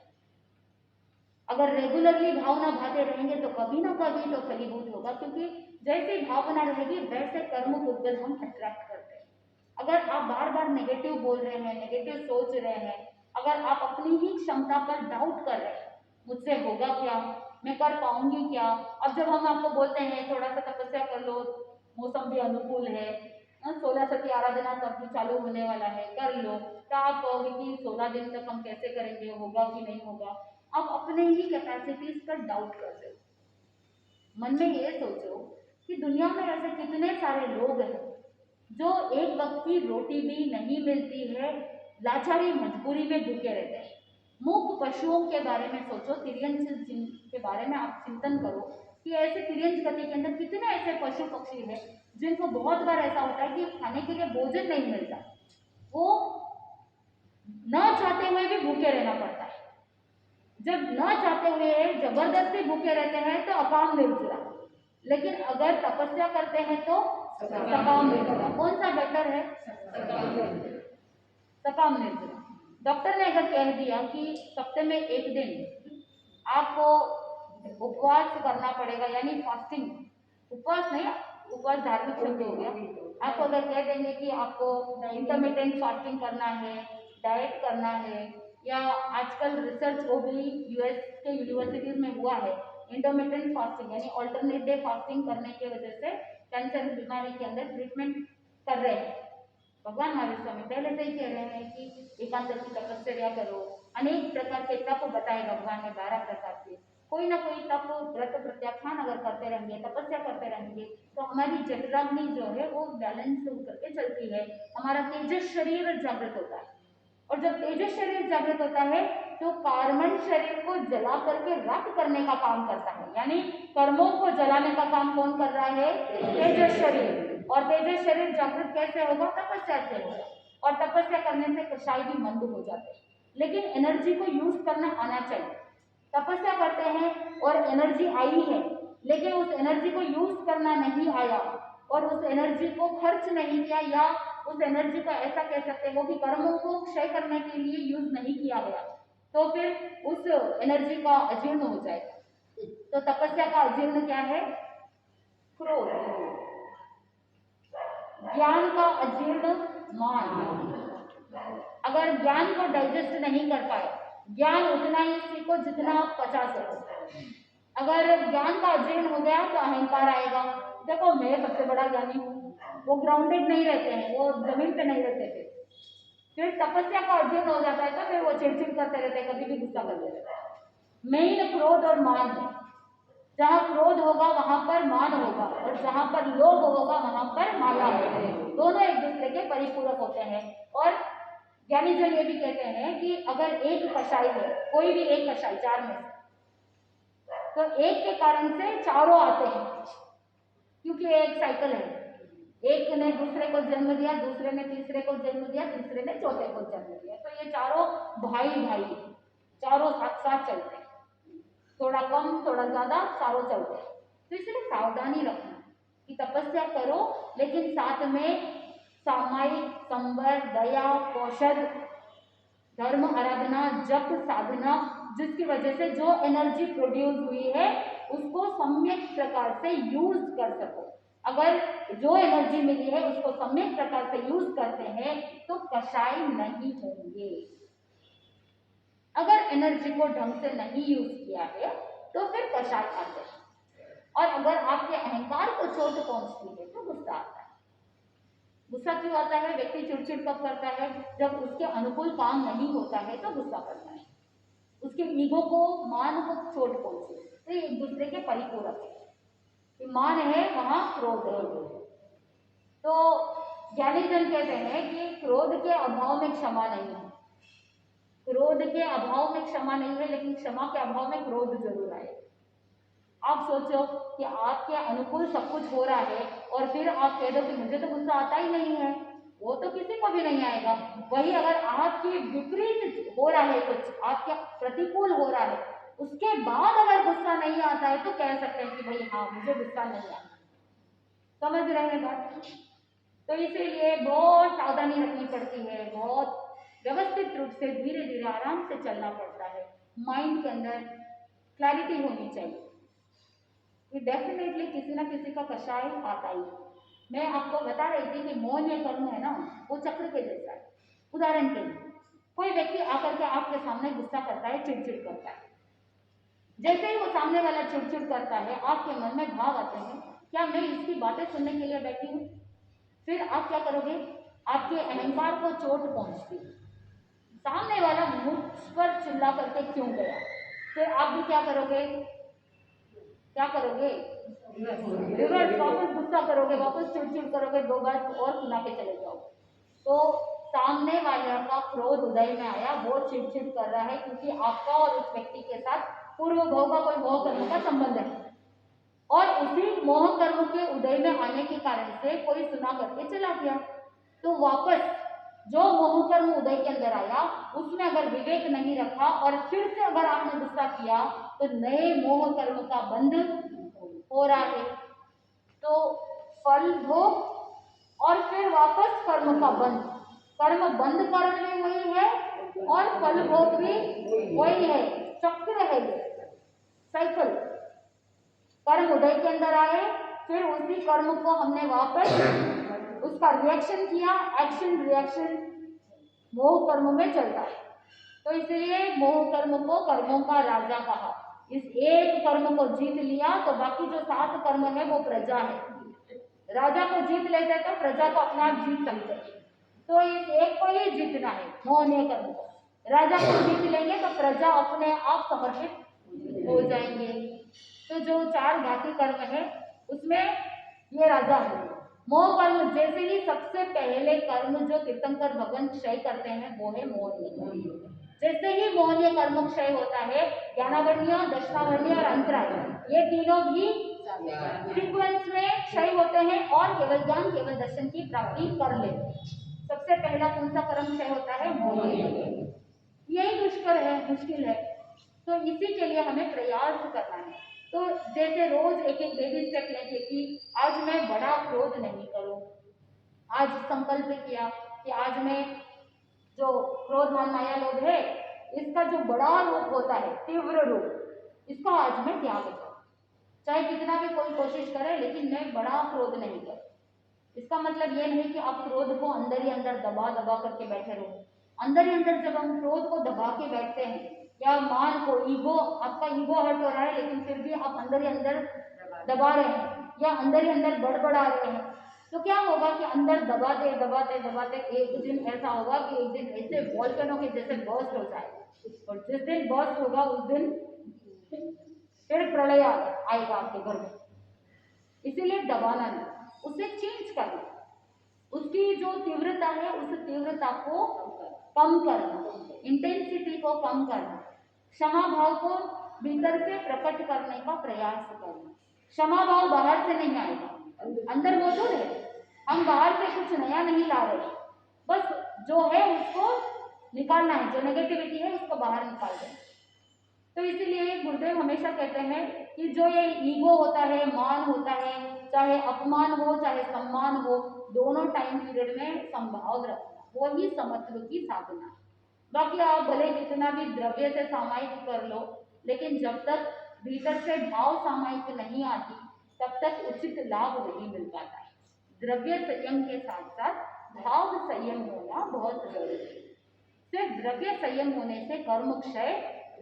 अगर रेगुलरली भावना भाते रहेंगे तो कभी ना कभी तो फलीभूत होगा, क्योंकि जैसी भावना रहेगी वैसे कर्म बुद्धल हम अट्रैक्ट करते हैं। अगर आप बार बार नेगेटिव बोल रहे हैं, नेगेटिव सोच रहे हैं, अगर आप अपनी ही क्षमता पर डाउट कर रहे हैं, मुझसे होगा क्या, मैं कर पाऊंगी क्या, अब जब हम आपको बोलते हैं थोड़ा सा तपस्या कर लो, मौसम भी अनुकूल है, 16 सती आराधना तब भी चालू होने वाला है, कर लो, तो आप कहोगे कि 16 दिन तक हम कैसे करेंगे, होगा कि नहीं होगा। आप अपने ही कैपेसिटीज पर डाउट कर रहे हो। मन में ये सोचो कि दुनिया में ऐसे कितने सारे लोग हैं जो एक वक्त की रोटी भी नहीं मिलती है, लाचारी मजबूरी में भूखे रहते हैं, मूक पशुओं के बारे में सोचो, तिर्यंच के बारे में आप चिंतन करो कि ऐसे तिर्यंच गति के अंदर कितने ऐसे पशु पक्षी हैं जिनको बहुत बार ऐसा होता है कि खाने के लिए भोजन नहीं मिलता, वो न चाहते हुए भी भूखे रहना पड़ता है। जब न चाहते हुए जबरदस्ती भूखे रहते हैं तो अकाम निर्जरा, लेकिन अगर तपस्या करते हैं तो सकाम निर्जरा। कौन सा बेटर है? सकाम निर्जरा। डॉक्टर ने अगर कह दिया कि हफ्ते में एक दिन आपको उपवास करना पड़ेगा, यानी फास्टिंग, उपवास नहीं, उपवास धार्मिक शब्द हो गया। आपको अगर कह देंगे कि आपको इंटरमिटेंट फास्टिंग करना है, डाइट करना है, या आजकल रिसर्च हो गई यूएस के यूनिवर्सिटीज में हुआ है, इंटरमिटेंट फास्टिंग यानी ऑल्टरनेट डे फास्टिंग करने की वजह से कैंसर बीमारी के अंदर ट्रीटमेंट कर रहे हैं। भगवान महावीर स्वामी पहले से ही कह रहे हैं कि एकादशी तपस्या करो, अनेक प्रकार के तप बताए भगवान ने, 12 प्रकार के। कोई ना कोई तप, व्रत, प्रत्याख्यान अगर करते रहेंगे, तपस्या करते रहेंगे तो हमारी जठराग्नि जो है वो बैलेंस होकर के चलती है, हमारा तेजस शरीर जागृत होता है। और जब तेजस शरीर जागृत होता है तो कार्बन शरीर को जला करके रक्त करने का काम करता है, यानी कर्मों को जलाने का काम कौन कर रहा है? तेजस शरीर। और तेजस शरीर जागृत कैसे होगा? तपस्या से होगा। और तपस्या करने से कषाय भी मंद हो जाते हैं, लेकिन एनर्जी को यूज करना आना चाहिए। तपस्या करते हैं और एनर्जी आई है, लेकिन उस एनर्जी को यूज करना नहीं आया और उस एनर्जी को खर्च नहीं किया, या उस एनर्जी को ऐसा कह सकते हो कि कर्मों को क्षय करने के लिए यूज नहीं किया गया, तो फिर उस एनर्जी का अजीर्ण हो जाएगा। तो तपस्या का अजीर्ण क्या है? क्रोध। ज्ञान का अजीर्ण मान। अगर ज्ञान को डाइजेस्ट नहीं कर पाए, ज्ञान उतना ही सीखो जितना आप पचा सको। अगर ज्ञान का अजीर्ण हो गया तो अहंकार आएगा, देखो मैं सबसे बड़ा ज्ञानी हूँ। वो ग्राउंडेड नहीं रहते हैं, वो जमीन पे नहीं रहते थे। फिर तपस्या का अध्ययन हो जाता है तो फिर वो चिड़चिड़ करते रहते हैं, कभी भी गुस्सा करते रहते हैं। मेन क्रोध और मान है। जहाँ क्रोध होगा वहां पर मान होगा, और जहाँ पर लोभ होगा वहां पर माया होगा। दोनों एक दूसरे के परिपूरक होते हैं। और ज्ञानी जन ये भी कहते हैं कि अगर एक कषाय है, कोई भी एक कषाय, 4 में से, तो एक के कारण से चारों आते हैं, क्योंकि एक साइकिल है। एक ने दूसरे को जन्म दिया, दूसरे ने तीसरे को जन्म दिया, तीसरे ने चौथे को जन्म दिया, तो ये चारों भाई भाई, चारों साथ साथ चलते हैं, थोड़ा कम थोड़ा ज्यादा चारों चलते हैं। तो इसलिए सावधानी रखना कि तपस्या करो, लेकिन साथ में सामायिक संवर, दया, कौशल, धर्म आराधना, जप, साधना, जिसकी वजह से जो एनर्जी प्रोड्यूस हुई है उसको सम्यक प्रकार से यूज कर सको। अगर जो एनर्जी मिली है उसको सम्यक प्रकार से यूज करते हैं तो कषाय नहीं होंगे। अगर एनर्जी को ढंग से नहीं यूज किया है तो फिर कषाय आते हैं। और अगर आपके अहंकार को चोट पहुंचती है तो गुस्सा आता है। गुस्सा क्यों आता है? व्यक्ति चिड़चिड़ कब करता है? जब उसके अनुकूल काम नहीं होता है तो गुस्सा करता है, उसके ईगो को, मान को चोट पहुंचे। तो ये एक दूसरे के परिपूरक है। मान है वहां क्रोध है। तो ज्ञानी जन कहते हैं कि क्रोध के अभाव में क्षमा नहीं है, क्रोध के अभाव में क्षमा नहीं है, लेकिन क्षमा के अभाव में क्रोध जरूर आए। आप सोचो कि आपके अनुकूल सब कुछ हो रहा है और फिर आप कह दो कि मुझे तो गुस्सा आता ही नहीं है, वो तो किसी को भी नहीं आएगा। वही अगर आपके विपरीत हो रहा है, कुछ आपके प्रतिकूल हो रहा है, उसके बाद अगर गुस्सा नहीं आता है तो कह सकते हैं कि भाई हाँ मुझे गुस्सा नहीं आता। समझ रहे हैं बात? तो इसीलिए बहुत सावधानी रखनी पड़ती है, बहुत व्यवस्थित रूप से धीरे धीरे आराम से चलना पड़ता है। माइंड के अंदर क्लैरिटी होनी चाहिए कि डेफिनेटली किसी ना किसी का कषाय आता ही। मैं आपको बता रही थी कि मौन या कर्म है ना, वो चक्र के जैसा है। उदाहरण के लिए कोई व्यक्ति आकर के आपके सामने गुस्सा करता है, चिड़चिड़ करता है। जैसे ही वो सामने वाला चिड़चिड़ करता है आपके मन में भाव आते हैं, क्या मैं इसकी बातें सुनने के लिए बैठी हूँ? फिर आप क्या करोगे? आपके अहंकार को चोट पहुंचती है, सामने वाला मुझ पर चिल्ला करके क्यों गया, फिर आप भी क्या करोगे? क्या करोगे? रिवर्स, वापस गुस्सा करोगे, वापस चिड़चिड़ करोगे, 2 बार और सुना के चले जाओगे। तो सामने वाले का क्रोध उदय में आया, वो चिड़चिड़ कर रहा है क्योंकि आपका और उस व्यक्ति के साथ पूर्व भोग का कोई मोह कर्म का संबंध है, और उसी मोह कर्म के उदय में आने के कारण से कोई सुना करके चला गया, तो वापस जो मोह कर्म उदय के अंदर आया उसमें अगर विवेक नहीं रखा और फिर से अगर आपने गुस्सा किया तो नए मोह कर्म का बंध हो रहा है। तो फल भोग और फिर वापस कर्म का बंध, कर्म बंद कारण भी वही है और फल भोग भी वही है, चक्र है ये, साइकिल। कर्म उदय के अंदर आए, फिर उसी कर्म को हमने वापस उसका रिएक्शन किया, एक्शन रिएक्शन मोह कर्म में चलता है। तो इसलिए मोह कर्म को कर्मों का राजा कहा। इस एक कर्म को जीत लिया तो बाकी जो 7 कर्म है वो प्रजा है, राजा को जीत लेते तो प्रजा को अपने आप जीत सकते हैं। तो इस एक को ही जीतना है, मोहनीय कर्म को। राजा को जीत लेंगे तो प्रजा अपने आप समर्पित हो जाएंगे। तो जो 4 घाती कर्म है उसमें ये राजा है। मोह कर्म जैसे ही सबसे पहले कर्म जो तीर्थंकर भगवान क्षय करते हैं वो है मोहनीय। जैसे ही मोहनीय कर्म क्षय होता है, ज्ञानावरणीय, दर्शनावरणीय और अंतराय, ये तीनों भी सीक्वेंस में क्षय होते हैं और केवल ज्ञान केवल दर्शन की प्राप्ति कर लेते हैं। सबसे पहला कौन सा कर्म क्षय होता है? मोहनीय। यही दुष्कर है, मुश्किल है, तो इसी के लिए हमें प्रयास करना है। तो जैसे रोज एक एक बेबी स्टेप लेंगे कि आज मैं बड़ा क्रोध नहीं करूं, आज संकल्प किया कि आज मैं जो क्रोध मान माया लोभ है इसका जो बड़ा रूप होता है, तीव्र रूप, इसका आज मैं त्याग करूं, चाहे कितना भी कोई कोशिश करे लेकिन मैं बड़ा क्रोध नहीं करूं। इसका मतलब ये नहीं कि आप क्रोध को अंदर ही अंदर दबा दबा करके बैठे रहो। अंदर ही अंदर जब हम क्रोध को दबा के बैठते हैं या मान को ईगो, आपका ईगो हर्ट हो रहा है लेकिन फिर भी आप अंदर ही अंदर दबा रहे हैं या अंदर ही अंदर बड़बड़ा रहे हैं, तो क्या होगा कि अंदर दबाते दबाते दबाते एक दिन ऐसा होगा कि एक दिन ऐसे वॉल्केनो के जैसे बर्स्ट हो जाए, और जिस दिन बर्स्ट होगा उस दिन फिर प्रलय आएगा आपके घर में। इसीलिए दबाना नहीं, उसे चेंज करना, उसकी जो तीव्रता है उस तीव्रता को कम करना, इंटेंसिटी को कम करना, क्षमा भाव को भीतर से प्रकट करने का प्रयास करना। क्षमा भाव बाहर से नहीं आएगा, अंदर मौजूद है, हम बाहर से कुछ नया नहीं ला रहे, बस जो है उसको निकालना है, जो नेगेटिविटी है उसको बाहर निकाल देना। तो इसीलिए गुरुदेव हमेशा कहते हैं कि जो ये ईगो होता है, मान होता है, चाहे अपमान हो चाहे सम्मान हो, दोनों टाइम पीरियड में संभाव रखना, वो ही समत्व की साधना है। बाकी आप भले जितना भी द्रव्य से सामायिक कर लो, लेकिन जब तक भीतर से भाव सामायिक नहीं आती तब तक उचित लाभ नहीं मिल पाता है। द्रव्य संयम के साथ साथ भाव संयम होना बहुत जरूरी है। सिर्फ द्रव्य संयम होने से कर्म क्षय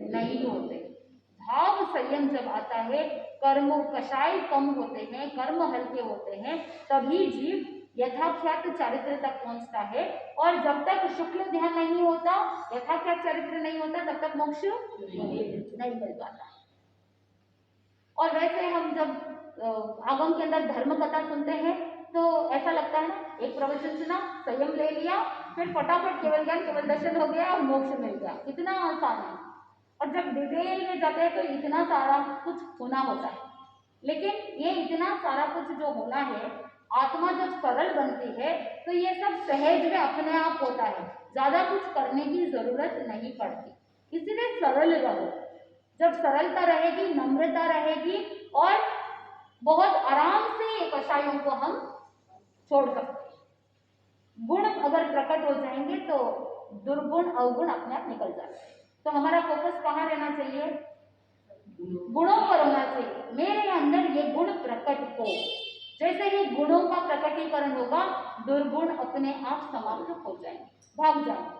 नहीं होते, भाव संयम जब आता है, कर्म कषाय कम होते हैं, कर्म हल्के होते हैं, तभी जीव यथाख्यात चारित्र तक पहुंचता है। और जब तक शुक्ल ध्यान नहीं होता, यथाख्यात चारित्र नहीं होता, तब तक मोक्ष नहीं मिल पाता। और वैसे हम जब आगम के अंदर धर्म कथा सुनते हैं तो ऐसा लगता है ना, एक प्रवचन सुना, संयम ले लिया, फिर फटाफट केवल ज्ञान केवल दर्शन हो गया और मोक्ष मिल गया, कितना आसान है। और जब डिटेल में जाते हैं तो इतना सारा कुछ होना होता है, लेकिन ये इतना सारा कुछ जो होना है, आत्मा जब सरल बनती है तो ये सब सहज में अपने आप होता है, ज्यादा कुछ करने की जरूरत नहीं पड़ती। इसलिए सरल रहो, जब सरलता रहेगी, नम्रता रहेगी और बहुत आराम से ये कषायों को हम छोड़ सकते हैं। गुण अगर प्रकट हो जाएंगे तो दुर्गुण अवगुण अपने आप निकल जाते हैं। तो हमारा फोकस कहाँ रहना चाहिए? गुणों पर होना चाहिए। मेरे अंदर ये गुण प्रकट हो, जैसे ही गुणों का प्रकटीकरण होगा दुर्गुण अपने आप समाप्त हो जाएंगे, भाग जाएंगे।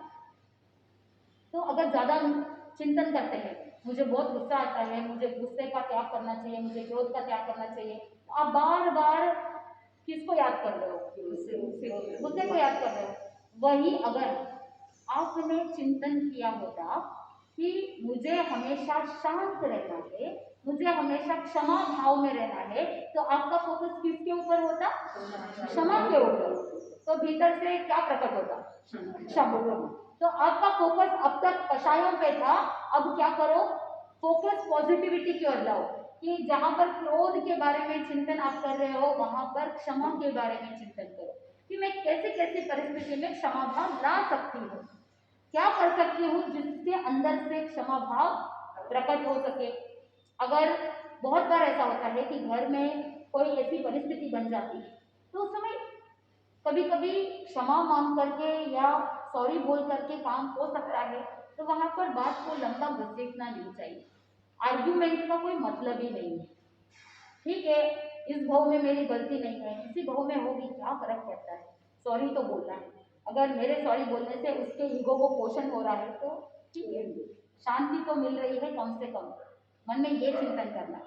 तो अगर ज्यादा चिंतन करते हैं, मुझे बहुत गुस्सा आता है, मुझे गुस्से का त्याग करना चाहिए, मुझे क्रोध का त्याग करना चाहिए, तो आप बार बार किसको याद कर रहे हो? गुस्से को याद कर रहे हो। वही अगर आपने चिंतन किया होता कि मुझे हमेशा शांत रहना है, मुझे हमेशा क्षमा भाव में रहना है तो आपका फोकस किसके ऊपर होता? क्षमा के ऊपर। तो भीतर से क्या प्रकट होता? क्षमा। तो आपका फोकस अब तक कषायों पे था, अब क्या करो, फोकस पॉजिटिविटी की ओर लाओ कि जहां पर क्रोध के बारे में चिंतन आप कर रहे हो वहां पर क्षमा के बारे में चिंतन करो कि मैं कैसे कैसे परिस्थिति में क्षमा भाव ला सकती हूँ, क्या कर सकती हूँ जिससे अंदर से क्षमा भाव प्रकट हो सके। अगर बहुत बार ऐसा होता है कि घर में कोई ऐसी परिस्थिति बन जाती है तो उस समय कभी कभी क्षमा मांग करके या सॉरी बोल करके काम हो सकता है, तो वहां पर बात को लंबा घसीटना नहीं चाहिए। आर्ग्यूमेंट का कोई मतलब ही नहीं है। ठीक है, इस भाव में मेरी गलती नहीं है, इसी भाव में होगी, क्या फर्क पड़ता है, सॉरी तो बोलना है। अगर मेरे सॉरी बोलने से उसके ईगो को पोषण हो रहा है तो ठीक है, शांति तो मिल रही है कम से कम। मन में ये चिंतन करना,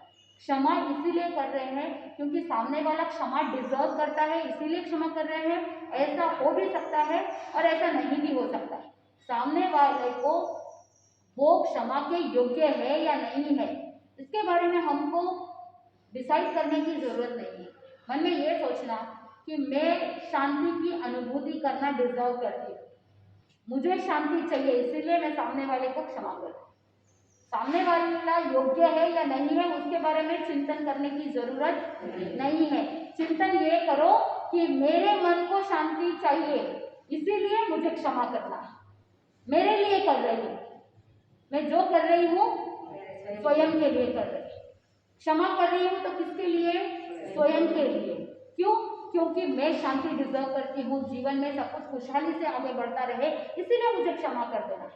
क्षमा इसीलिए कर रहे हैं क्योंकि सामने वाला क्षमा डिजर्व करता है, इसीलिए क्षमा कर रहे हैं। ऐसा हो भी सकता है और ऐसा नहीं भी हो सकता है। सामने वाले को वो क्षमा के योग्य है या नहीं है, इसके बारे में हमको डिसाइड करने की जरूरत नहीं है। मन में ये सोचना कि मैं शांति की अनुभूति करना डिजर्व करती हूँ, मुझे शांति चाहिए, इसीलिए मैं सामने वाले को क्षमा करती हूँ। सामने वाला योग्य है या नहीं है उसके बारे में चिंतन करने की जरूरत नहीं है। चिंतन ये करो कि मेरे मन को शांति चाहिए, इसीलिए मुझे क्षमा करना है, मेरे लिए कर रही हूँ, मैं जो कर रही हूँ स्वयं के लिए कर रही हूँ। क्षमा कर रही हूँ तो किसके लिए? स्वयं के लिए। क्यों? क्योंकि मैं शांति डिजर्व करती हूँ, जीवन में सब कुछ खुशहाली से आगे बढ़ता रहे, इसीलिए मुझे क्षमा कर देना।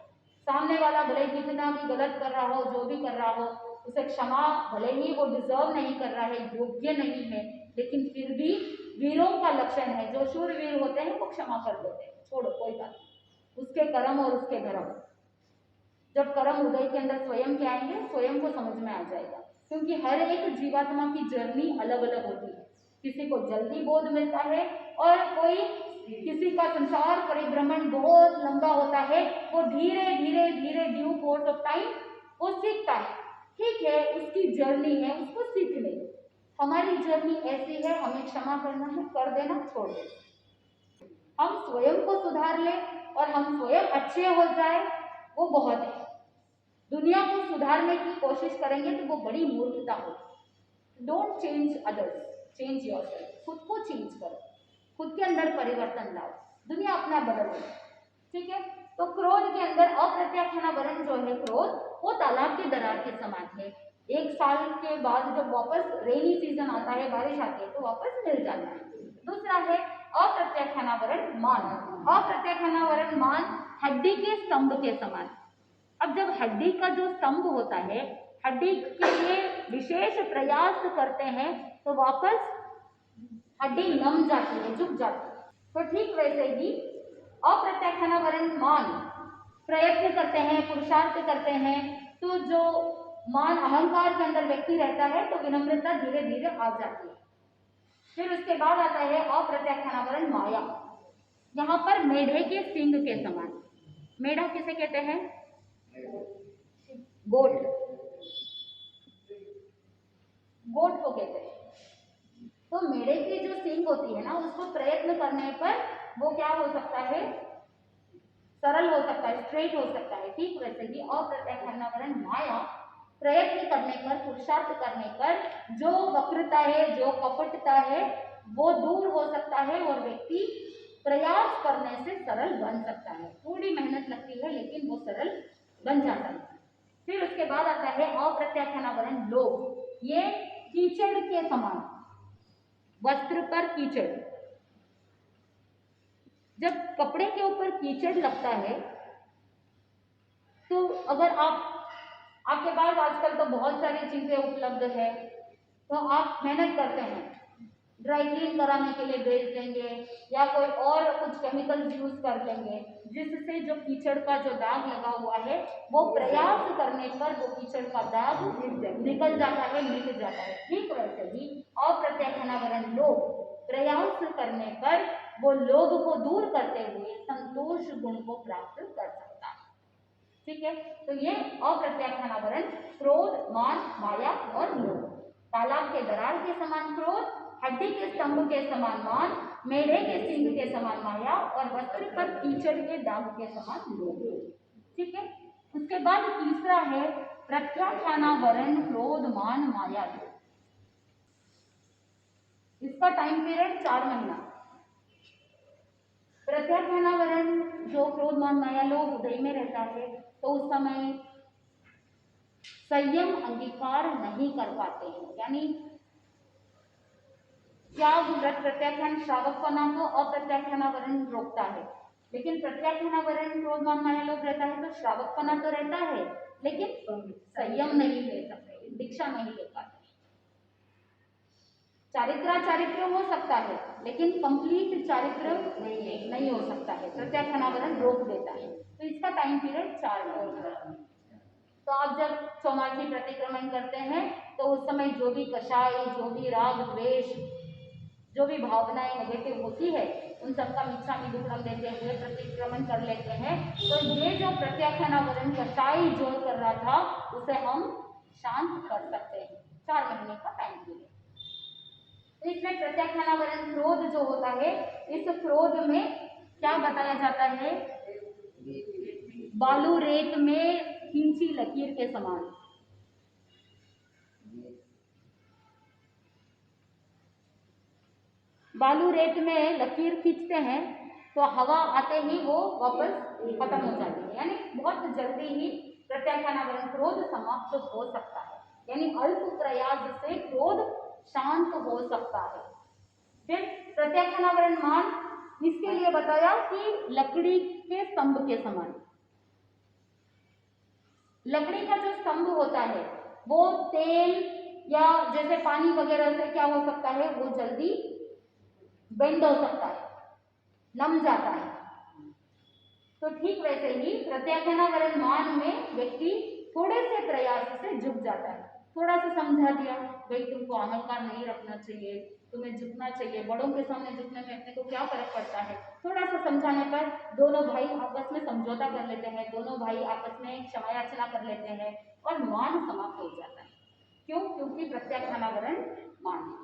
सामने वाला भले कितना भी गलत कर रहा हो, जो भी कर रहा हो, उसे क्षमा, भले ही वो डिजर्व नहीं कर रहा है, योग्य नहीं है, लेकिन फिर भी वीरों का लक्षण है, जो शूरवीर होते हैं वो क्षमा कर देते हैं। छोड़ो, कोई बात नहीं, उसके कर्म और उसके धर्म। जब कर्म उदय के अंदर स्वयं के आएंगे, स्वयं को समझ में आ जाएगा। क्योंकि हर एक जीवात्मा की जर्नी अलग अलग होती है। किसी को जल्दी बोध मिलता है और किसी का संसार परिभ्रमण बहुत लंबा होता है, वो धीरे धीरे धीरे ड्यू कोर्स ऑफ टाइम वो सीखता है। ठीक है, उसकी जर्नी है, उसको सीखने। हमारी जर्नी ऐसी है, हमें क्षमा करना है, कर देना, छोड़ देना। हम स्वयं को सुधार ले और हम स्वयं अच्छे हो जाए, वो बहुत है। दुनिया को सुधारने की कोशिश करेंगे तो वो बड़ी मूर्खता होगी। Don't change others, change yourself. खुद को चेंज करो, खुद के अंदर परिवर्तन लाओ, दुनिया अपना बदलो। ठीक है, तो क्रोध के अंदर अप्रत्याख्यानावरण जो है क्रोध, वो तालाब की दरार के समान है। एक साल के बाद जब वापस रेनी सीजन आता है, बारिश आती है, तो वापस मिल जाता है। दूसरा है अप्रत्याख्यानावरण मान। अप्रत्याख्यानावरण मान हड्डी के स्तंभ के समान। अब जब हड्डी का जो स्तंभ होता है, हड्डी के लिए विशेष प्रयास करते हैं तो वापस हड्डी नम जाती है, झुक जाती है। तो ठीक वैसे ही अप्रत्याख्यानावरण मान प्रयत्न करते हैं, पुरुषार्थ करते हैं, तो जो मान अहंकार के अंदर व्यक्ति रहता है तो विनम्रता धीरे धीरे आ जाती है। फिर उसके बाद आता है अप्रत्याख्यानावरण माया। यहाँ पर मेढे के सींग के समान। मेढा किसे कहते हैं? गोट, गोट को कहते हैं। तो मेढे की जो सींग होती है ना, उसको प्रयत्न करने पर वो क्या हो सकता है? सरल हो सकता है, स्ट्रेट हो सकता है। ठीक वैसे ही अप्रत्याख्यानावरण माया प्रयत्न करने पर, पुरुषार्थ करने पर जो वक्रता है, जो कपटता है, वो दूर हो सकता है और व्यक्ति प्रयास करने से सरल बन सकता है। थोड़ी मेहनत लगती है लेकिन वो सरल बन जाता है। फिर उसके बाद आता है अप्रत्याख्यानावरण लोभ। ये कीचड़ के समान, वस्त्र पर कीचड़। जब कपड़े के ऊपर कीचड़ लगता है तो अगर आपके पास आजकल तो बहुत सारी चीजें उपलब्ध है, तो आप मेहनत करते हैं, ड्राई क्लीन कराने के लिए भेज देंगे या कोई और कुछ केमिकल्स यूज कर देंगे, जिससे जो कीचड़ का जो दाग लगा हुआ है वो प्रयास करने पर वो कीचड़ का दाग निकल जाता है, मिट जाता है। ठीक वैसे ही अप्रत्याख्यानावरण लोभ, प्रयास करने पर वो लोभ को दूर करते हुए संतोष गुण को प्राप्त कर सकता है। ठीक है, तो ये अप्रत्याख्यानावरण क्रोध, मान, माया और समान लोभ, तालाब के दरार के समान क्रोध, हड्डी के स्तंभ के समान मान, मेढे के सींग के समान माया और वस्त्र पर कीचड़ के दाग के समान लोभ। ठीक है। उसके बाद तीसरा है प्रत्याख्यानावरण क्रोध मान माया लोभ। इसका टाइम पीरियड 4 महीना। प्रत्याख्यानावरण जो क्रोध मान माया लोभ उदय में रहता है तो उस समय संयम अंगीकार नहीं कर पाते हैं, यानी त्याग व्रत प्रत्याख्यान श्रावकपना को अप्रत्याख्यानावरण रोकता है, लेकिन प्रत्याख्यानावरण क्रोध मान माया लोभ रहता है तो श्रावकपना तो रहता है लेकिन संयम नहीं ले सकते, दीक्षा नहीं ले पाते। चारित्राचारित्र हो सकता है लेकिन कंप्लीट चारित्र नहीं हो सकता है, प्रत्याख्यानावरण रोक देता है। तो इसका टाइम पीरियड 4 महीना। तो आप जब चौमासी प्रतिक्रमण करते हैं तो उस समय जो भी कषाय, जो भी राग द्वेष, जो भी भावनाएं नेगेटिव होती है उन सबका मिच्छामि दुक्कडम देते हुए प्रतिक्रमण कर लेते हैं। तो ये जो प्रत्याख्यानावरण कषाय जो कर रहा था उसे हम शांत कर सकते हैं। 4 महीने का टाइम पीरियड। तो इसमें प्रत्याख्यानावरण क्रोध जो होता है, इस क्रोध में क्या बताया जाता है? बालू रेत में खींची लकीर के समान। बालू रेत में लकीर खींचते हैं तो हवा आते ही वो वापस खत्म हो जाती है, यानी बहुत जल्दी ही प्रत्याख्यानावरण क्रोध समाप्त हो सकता है, यानी अल्प प्रयास से क्रोध शांत हो सकता है। फिर प्रत्याख्यानावरण मान, इसके लिए बताया कि लकड़ी के स्तंभ के समान। लकड़ी का जो स्तंभ होता है वो तेल या जैसे पानी वगैरह से क्या हो सकता है, वो जल्दी बेंड हो सकता है, नम जाता है। तो ठीक वैसे ही प्रत्याख्यानावरण मान में व्यक्ति थोड़े से प्रयास से झुक जाता है। थोड़ा सा समझा दिया, भाई तुमको अहंकार नहीं रखना चाहिए, तुम्हें झुकना चाहिए, बड़ों के सामने झुकने में अपने को क्या फर्क पड़ता है। थोड़ा सा समझाने पर दोनों भाई आपस में समझौता कर लेते हैं, दोनों भाई आपस में क्षमा याचना कर लेते हैं और मान समाप्त हो जाता है। क्यों? क्योंकि प्रत्याख्यानावरण मान है।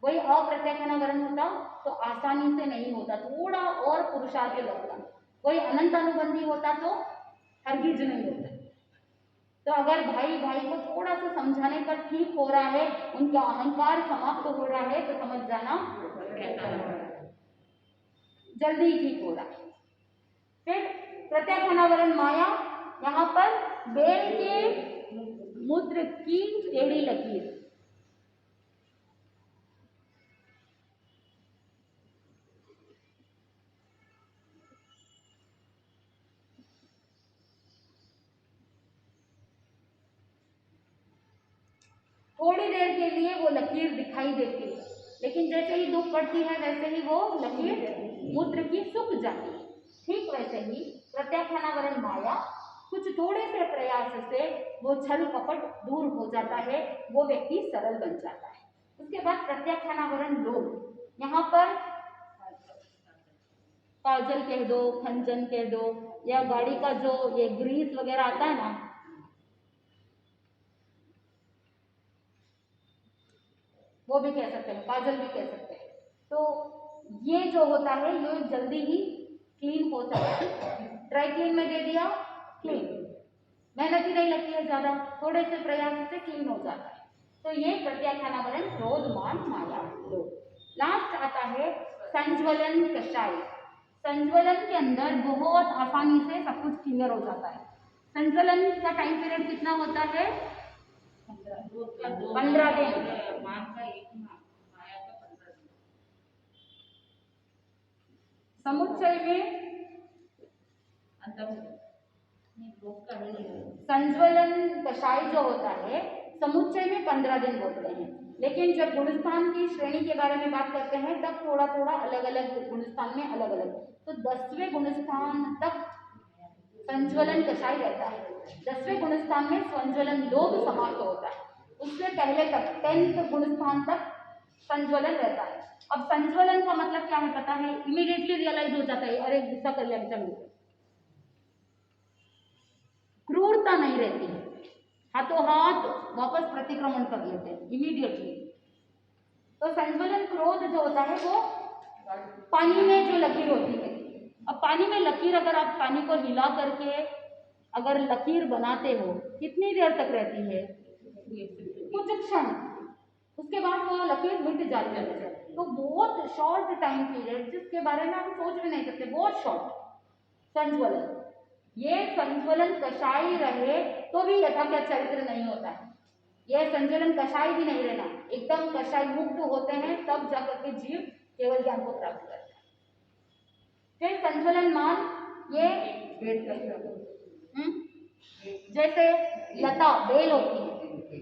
वही अप्रत्याख्यानावरण होता तो आसानी से नहीं होता, थोड़ा और पुरुषार्थ लगता। कोई अनंत अनुबंधी होता तो हरगिज नहीं होता। तो अगर भाई भाई को थोड़ा सा समझाने पर ठीक हो रहा है, उनका अहंकार समाप्त हो रहा है, तो समझ जाना जल्दी ठीक हो रहा है। फिर प्रत्याख्यानावरण माया, यहाँ पर बेल के मूत्र की टेढ़ी लकीर। थोड़ी देर के लिए वो लकीर दिखाई देती है, लेकिन जैसे ही धूप पड़ती है वैसे ही वो लकीर मूत्र की सूख जाती है। ठीक वैसे ही प्रत्याख्यानावरण माया, कुछ थोड़े से प्रयास से वो छल कपट दूर हो जाता है, वो व्यक्ति सरल बन जाता है। उसके बाद प्रत्याख्यानावरण लोभ, यहाँ पर काजल कह दो, खंजन कह दो, या गाड़ी का जो ये ग्रीस वगैरह आता है ना, वो भी कह सकते हैं, काजल भी कह सकते हैं। तो ये जो होता है ये जल्दी ही क्लीन हो सकता है। ड्राई क्लीन में दे दिया, क्लीन, मेहनत ही नहीं लगती है ज़्यादा, थोड़े से प्रयास से क्लीन हो जाता है। तो ये प्रत्याख्यानावरण क्रोध मान माया लोभ। लास्ट आता है संज्वलन कषाय। संज्वलन के अंदर बहुत आसानी से सब कुछ क्लियर हो जाता है। संज्वलन का टाइम पीरियड कितना होता है? 15 दिन। समुच्चय में संज्वलन कषाय जो होता है समुच्चय में 15 दिन बोलते हैं, लेकिन जब गुणस्थान की श्रेणी के बारे में बात करते हैं तब थोड़ा थोड़ा अलग अलग गुणस्थान में अलग अलग। तो 10वें गुणस्थान तक संज्वलन कषाय रहता है, 10वें गुणस्थान में संज्वलन लोभ समाप्त होता है, उससे पहले तक 10th गुणस्थान तक संज्वलन रहता है। अब संज्वलन का मतलब क्या है पता है? इमीडिएटली रियलाइज हो जाता है, अरे गुस्सा कर लिया बेटा, क्रूरता नहीं रहती है, हाथों हाथ वापस प्रतिक्रमण कर लेते हैं इमीडिएटली। तो संज्वलन क्रोध जो होता है वो पानी में जो लकीर होती है, अब पानी में लकीर अगर आप पानी को हिला करके अगर लकीर बनाते हो कितनी देर तक रहती है? कुछ क्षण, उसके बाद वो लकीर मिट जाती है। तो बहुत शॉर्ट टाइम पीरियड जिसके बारे में हम सोच भी नहीं सकते, बहुत शॉर्ट संज्वलन। ये संज्वलन कषाय रहे तो भी यथा क्या चरित्र नहीं होता है। यह संज्वलन कषाय भी नहीं रहना, एकदम कषाय मुक्त होते हैं तब जाकर के जीव केवल ज्ञान को प्राप्त करता है। फिर संज्वलन मान, ये जैसे लता बेल होती है,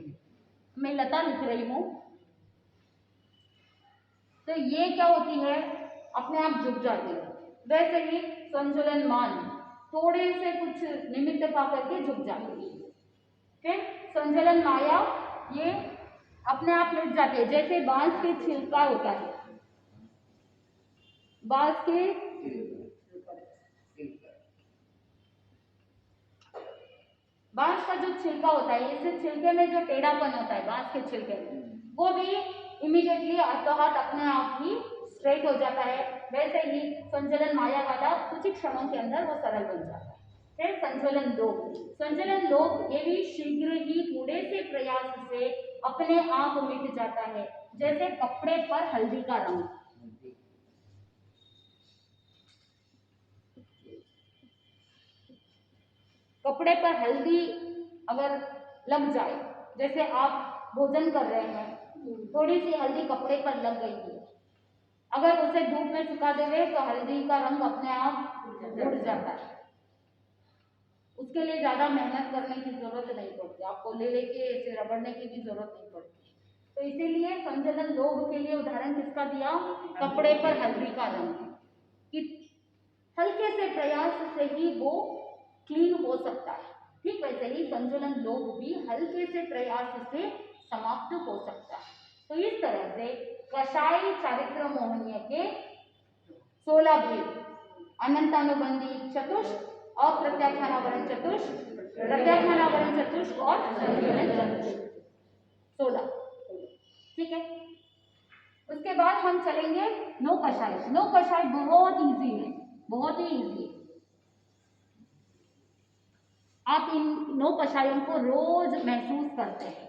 मैं लता लिख रही हूं, तो ये क्या होती है अपने आप झुक जाती है। वैसे ही संज्वलन मान थोड़े से कुछ निमित्त पा करके झुक जाती है। फिर संज्वलन माया, ये अपने आप मिट जाती है। जैसे बांस के छिलका होता है, बांस के बांस का जो छिलका होता है, इस छिलके में जो टेढ़ापन होता है बांस के छिलके में, वो भी इमीडिएटली हाथों हाथ अपने आप ही स्ट्रेट हो जाता है। वैसे ही संज्वलन माया वाला कुछ ही क्षणों के अंदर वो सरल बन जाता है। फिर संज्वलन लोभ, संज्वलन लोभ ये भी शीघ्र ही थोड़े से प्रयास से अपने आप मिट जाता है। जैसे कपड़े पर हल्दी का रंग, कपड़े पर हल्दी अगर लग जाए, जैसे आप भोजन कर रहे हैं, थोड़ी सी हल्दी कपड़े पर लग गई है, अगर उसे धूप में सुखा देवे तो हल्दी का रंग अपने आप उड़ जाता है। उसके लिए ज्यादा मेहनत करने की जरूरत नहीं पड़ती, आपको ले लेके ऐसे रगड़ने की भी जरूरत नहीं पड़ती। तो इसीलिए संज्वलन लोभ के लिए उदाहरण किसका दिया? कपड़े पर हल्दी का रंग, कि हल्के से प्रयास से ही वो क्लीन हो सकता है। ठीक वैसे ही संज्वलन लोभ भी हल्के से प्रयास से समाप्त हो सकता है। तो इस तरह से कषाय चारित्र मोहनीय के 16 भेद, अनंतानुबंधी चतुष्ट, अप्रत्याख्यानावरण चतुष्ट, प्रत्याख्यानावरण चतुष्ट और संज्वलन चतुष्ट, 16। ठीक है, उसके बाद हम चलेंगे नो कषाय। नो कषाय बहुत इजी है, बहुत ही इजी है। आप इन नो कषायों को रोज महसूस करते हैं,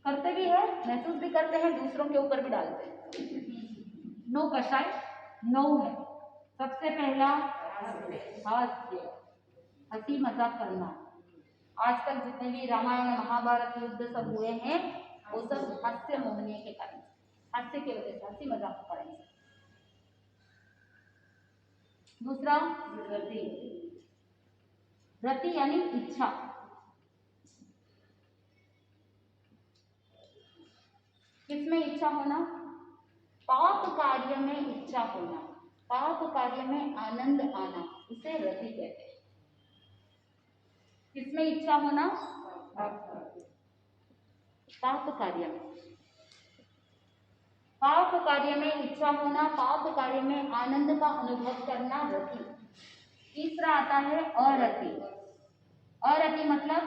करते भी है, महसूस भी करते हैं, दूसरों के ऊपर भी डालते हैं। नो कषाय नौ है। सबसे पहला हास्य, हंसी मजाक करना। आज तक जितने भी रामायण महाभारत युद्ध सब हुए हैं वो सब हास्य मोहनीय के कारण, हास्य की वजह से, हंसी मजाक के कारण। दूसरा रति, रति यानी इच्छा। किसमें इच्छा होना? पाप कार्य में इच्छा होना, पाप कार्य में आनंद आना, इसे रति कहते हैं। किसमें इच्छा होना? पाप कार्य में, पाप कार्य में इच्छा होना, पाप कार्य में आनंद का अनुभव करना, रति। तीसरा आता है अरति। अरति मतलब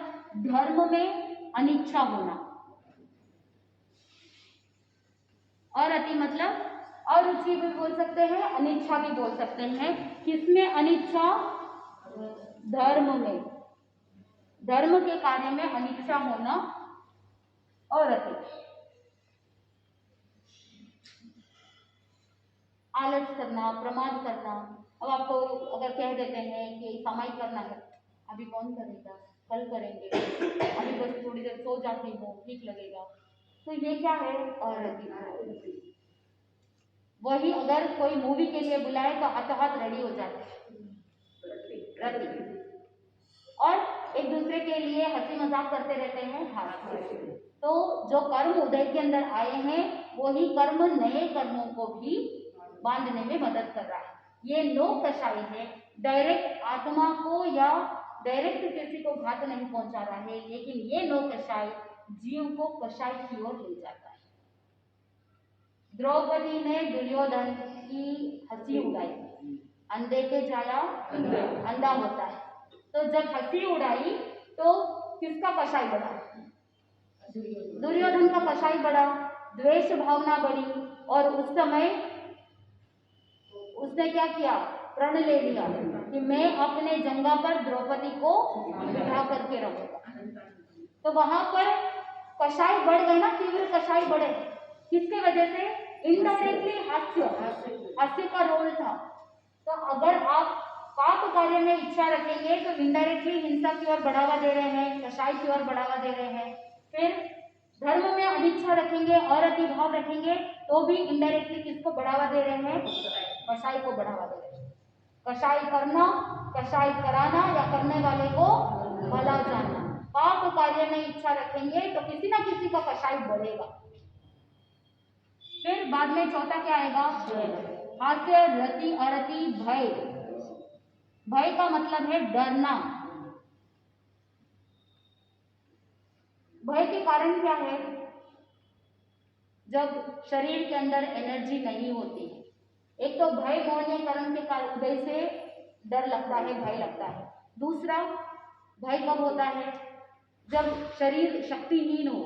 धर्म में अनिच्छा होना। अरति मतलब अरुचि भी बोल सकते हैं, अनिच्छा भी बोल सकते हैं। किसमें अनिच्छा? धर्म में, धर्म के कार्य में अनिच्छा होना अरति। आलस करना, प्रमाद करना। अब आपको अगर कह देते हैं कि सामायिक करना है, अभी कौन करेगा, कल करेंगे, अभी बस थोड़ी देर सो जाती हूँ, ठीक लगेगा, तो ये क्या है? अरति। वही अगर कोई मूवी के लिए बुलाए तो हाथों हाथ रेडी हो जाते हैं, रति। और एक दूसरे के लिए हंसी मजाक करते रहते हैं, हास्य। तो जो कर्म उदय के अंदर आए हैं वही कर्म नए कर्मों को भी बांधने में मदद कर रहा है। ये नो कषाय है, डायरेक्ट आत्मा को या डायरेक्ट किसी को घात नहीं पहुंचा रहा है, लेकिन ये नो कषाय जीव को कषाय की ओर ले जाता है। द्रौपदी ने दुर्योधन की हंसी उड़ाई, अंधे के जाया अंधा होता है। तो जब हंसी उड़ाई तो किसका कषाय बढ़ा? दुर्योधन का कषाय बढ़ा, द्वेष भावना बढ़ी और उस समय उसने क्या किया? प्रण ले लिया कि मैं अपने जंगा पर द्रौपदी को बिठा करके रहूंगा। तो वहां पर कषाय बढ़ गए ना, तीव्र कषाय बढ़े। किसके वजह से? इनडायरेक्टली हास्य का रोल था। तो अगर आप पाप कार्य में इच्छा रखेंगे तो इनडायरेक्टली हिंसा की ओर बढ़ावा दे रहे हैं, कषाय की ओर बढ़ावा दे रहे हैं। फिर धर्म में अनिच्छा रखेंगे और अतिभाव रखेंगे तो भी इनडायरेक्टली किसको बढ़ावा दे रहे हैं? कषाय को बढ़ावा दे रहे हैं। कषाय करना, कषाय कराना या करने वाले को भला जानना। पाप कार्य में इच्छा रखेंगे तो किसी ना किसी का कषाय बढ़ेगा। फिर बाद में चौथा क्या आएगा? हास्य, रति, अरति, भय। भय का मतलब है डरना। भय के कारण क्या है? जब शरीर के अंदर एनर्जी नहीं होती है, एक तो भय मौनीकरण के कारण उदय से डर लगता है, भय लगता है। दूसरा भय कब होता है? जब शरीर शक्तिहीन हो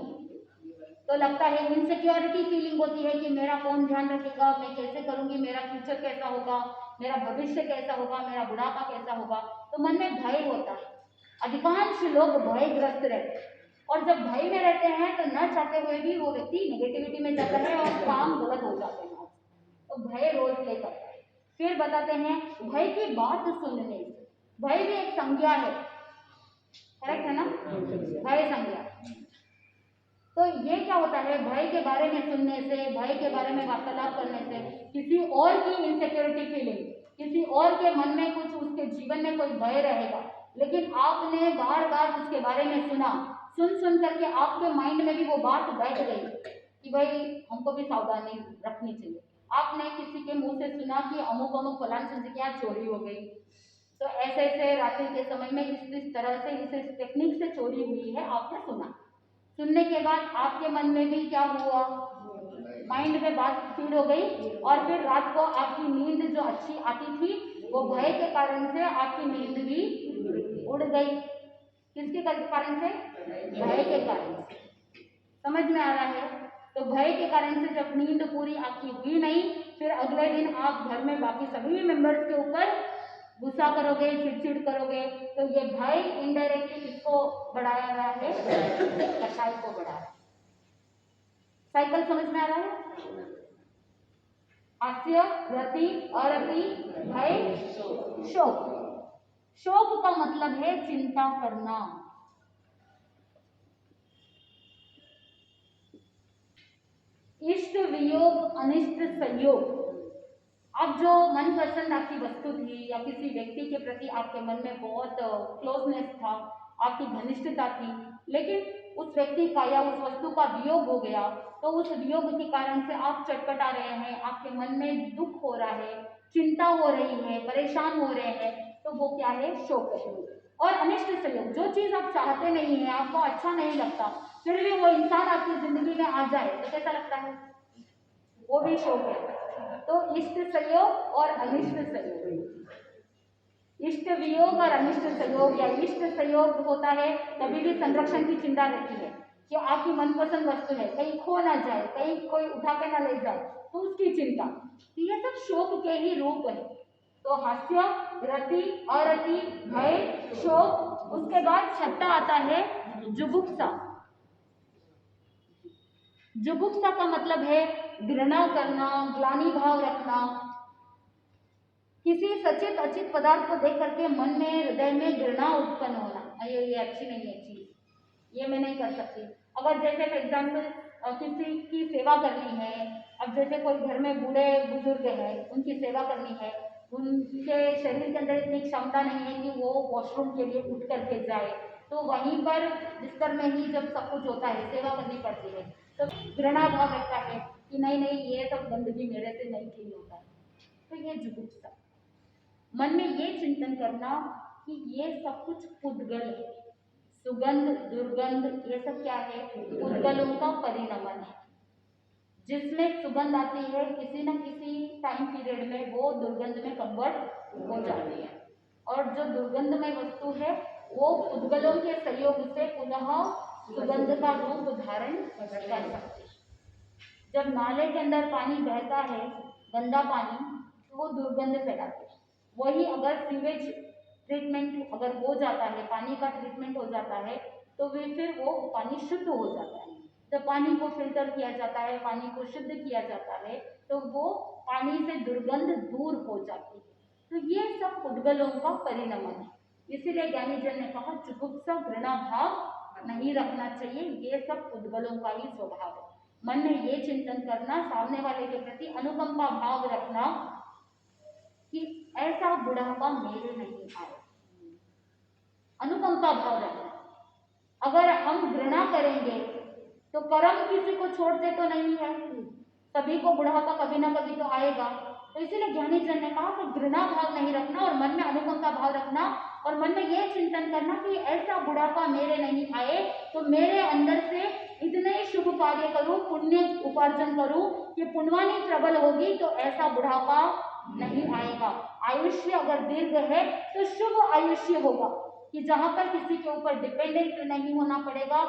तो लगता है, इनसिक्योरिटी फीलिंग होती है कि मेरा कौन ध्यान रखेगा, मैं कैसे करूंगी, मेरा फ्यूचर कैसा होगा, मेरा भविष्य कैसा होगा, मेरा बुढ़ापा कैसा होगा। तो मन में भय होता है। अधिकांश लोग भयग्रस्त रहते हैं और जब भय में रहते हैं तो न चाहते हुए भी वो व्यक्ति नेगेटिविटी में जाता है और काम गलत हो जाते हैं। तो भय रोल प्ले करता है। फिर बताते हैं भय की बात सुनने से। भय भी एक संज्ञा है, करेक्ट है ना? भय संज्ञा। तो ये क्या होता है? भय के बारे में सुनने से, भय के बारे में वार्तालाप करने से किसी और की इनसिक्योरिटी फीलिंग, किसी और के मन में कुछ, उसके जीवन में कोई भय रहेगा, लेकिन आपने बार बार उसके बारे में सुना, सुन करके आपके माइंड में भी वो बात बैठ गई कि भाई हमको भी सावधानी रखनी चाहिए। आपने किसी के मुंह से सुना कि अमुक अमुक फलान चीज क्या चोरी हो गई, तो ऐसे ऐसे रात्रि के समय में इस तरह से इस टेक्निक से चोरी हुई है, आपने सुना। सुनने के बाद आपके मन में भी क्या हुआ? माइंड में बात फीड हो गई और फिर रात को आपकी नींद जो अच्छी आती थी वो भय के कारण से आपकी नींद भी उड़ गई। किसके कारण से? भय के कारण से। समझ में आ रहा है? तो भय के कारण से जब नींद पूरी आपकी हुई नहीं, फिर अगले दिन आप घर में बाकी सभी मेंबर्स के ऊपर गुस्सा करोगे, चिड़चिड़ करोगे। तो ये भय इनडायरेक्टली किसको बढ़ा रहा है? कषाय को बढ़ा रहा है। साइकिल समझ में आ रहा है? हास्य, रति, अरति, भय, शोक। शोक का मतलब है चिंता करना। इष्ट वियोग, अनिष्ट संयोग। अब जो मनपसंद आपकी वस्तु थी या किसी व्यक्ति के प्रति आपके मन में बहुत क्लोजनेस था, आपकी घनिष्ठता थी, लेकिन उस व्यक्ति का या उस वस्तु का वियोग हो गया, तो उस वियोग के कारण से आप चटपटा रहे हैं, आपके मन में दुख हो रहा है, चिंता हो रही है, परेशान हो रहे हैं, तो वो क्या है? शोक है। और अनिष्ट संयोग, जो चीज आप चाहते नहीं है, आपको अच्छा नहीं लगता, फिर भी वो इंसान आपकी जिंदगी में आ जाए तो कैसा लगता है? वो भी शोक है। तो इष्ट संयोग और अनिष्ट संयोग, इष्ट वियोग और अनिष्ट संयोग। या इष्ट संयोग होता है तभी भी संरक्षण की चिंता रहती है कि आपकी मनपसंद वस्तु है, कहीं खो ना जाए, कहीं कोई उठा के ना ले जाए, तो उसकी चिंता। तो ये सब शोक के ही रूप है। तो हास्य, रति, अरति, भय, शोक। उसके बाद छठा आता है जुगुप्सा। जुगुप्सा का मतलब है घृणा करना, ग्लानि भाव रखना, किसी सचेत अचित पदार्थ को देख करके मन में, हृदय में घृणा उत्पन्न होना, ये अच्छी नहीं है चीज, ये मैं नहीं कर सकती। अगर जैसे फॉर एग्जाम्पल किसी की सेवा करनी है, अब जैसे कोई घर में बूढ़े बुजुर्ग है, उनकी सेवा करनी है, उनके शरीर के अंदर इतनी क्षमता नहीं है कि वो वॉशरूम के लिए उठ करके जाए, तो वहीं पर बिस्तर में ही जब सब कुछ होता है, सेवा करनी पड़ती है, तो घृणा भाव रहता है कि नहीं नहीं, ये सब गंदगी मेरे से नहीं क्लीन होता है। तो ये जुगुप्सा, मन में ये चिंतन करना कि ये सब कुछ पुद्गल है, सुगंध, दुर्गंध, ये सब क्या है? पुद्गलों का परिणमन है। जिसमें सुगंध आती है, किसी न किसी टाइम पीरियड में वो दुर्गंध में कन्वर्ट हो जाती है, और जो दुर्गंधमय वस्तु है वो उद्गलों के सहयोग से पुनः सुगंध का रूप धारण कर सकते हैं। जब नाले के अंदर पानी बहता है, गंदा पानी, तो वो दुर्गंध फैलाते हैं। वही अगर सीवेज ट्रीटमेंट अगर हो जाता है, पानी का ट्रीटमेंट हो जाता है, तो फिर वो पानी शुद्ध हो जाता है। जब पानी को फिल्टर किया जाता है, पानी को शुद्ध किया जाता है, तो वो पानी से दुर्गंध दूर हो जाती है। तो ये सब उद्गलों का परिणमन है। इसीलिए ज्ञानी जन ने कहा जुगुप्सा घृणा भाव नहीं रखना चाहिए, ये सब उद्गलों का ही स्वभाव है। मन में ये चिंतन करना, सामने वाले के प्रति अनुकंपा भाव रखना कि ऐसा बुढ़ापा मेरे नहीं आए, अनुकंपा भाव रखना। अगर हम घृणा करेंगे तो कर्म किसी को छोड़ते तो नहीं है, सभी को बुढ़ापा कभी ना कभी तो आएगा। तो इसीलिए ज्ञानी जन ने कहा कि घृणा भाव नहीं रखना और मन में अनुकंपा भाव रखना और मन में ये चिंतन करना कि ऐसा बुढ़ापा मेरे नहीं आए, तो मेरे अंदर से इतने ही शुभ कार्य करूं, पुण्य उपार्जन करूं कि पुण्यवानी प्रबल होगी तो ऐसा बुढ़ापा नहीं आएगा। आयुष्य अगर दीर्घ है तो शुभ आयुष्य होगा कि जहां पर किसी के ऊपर डिपेंडेंट नहीं होना पड़ेगा,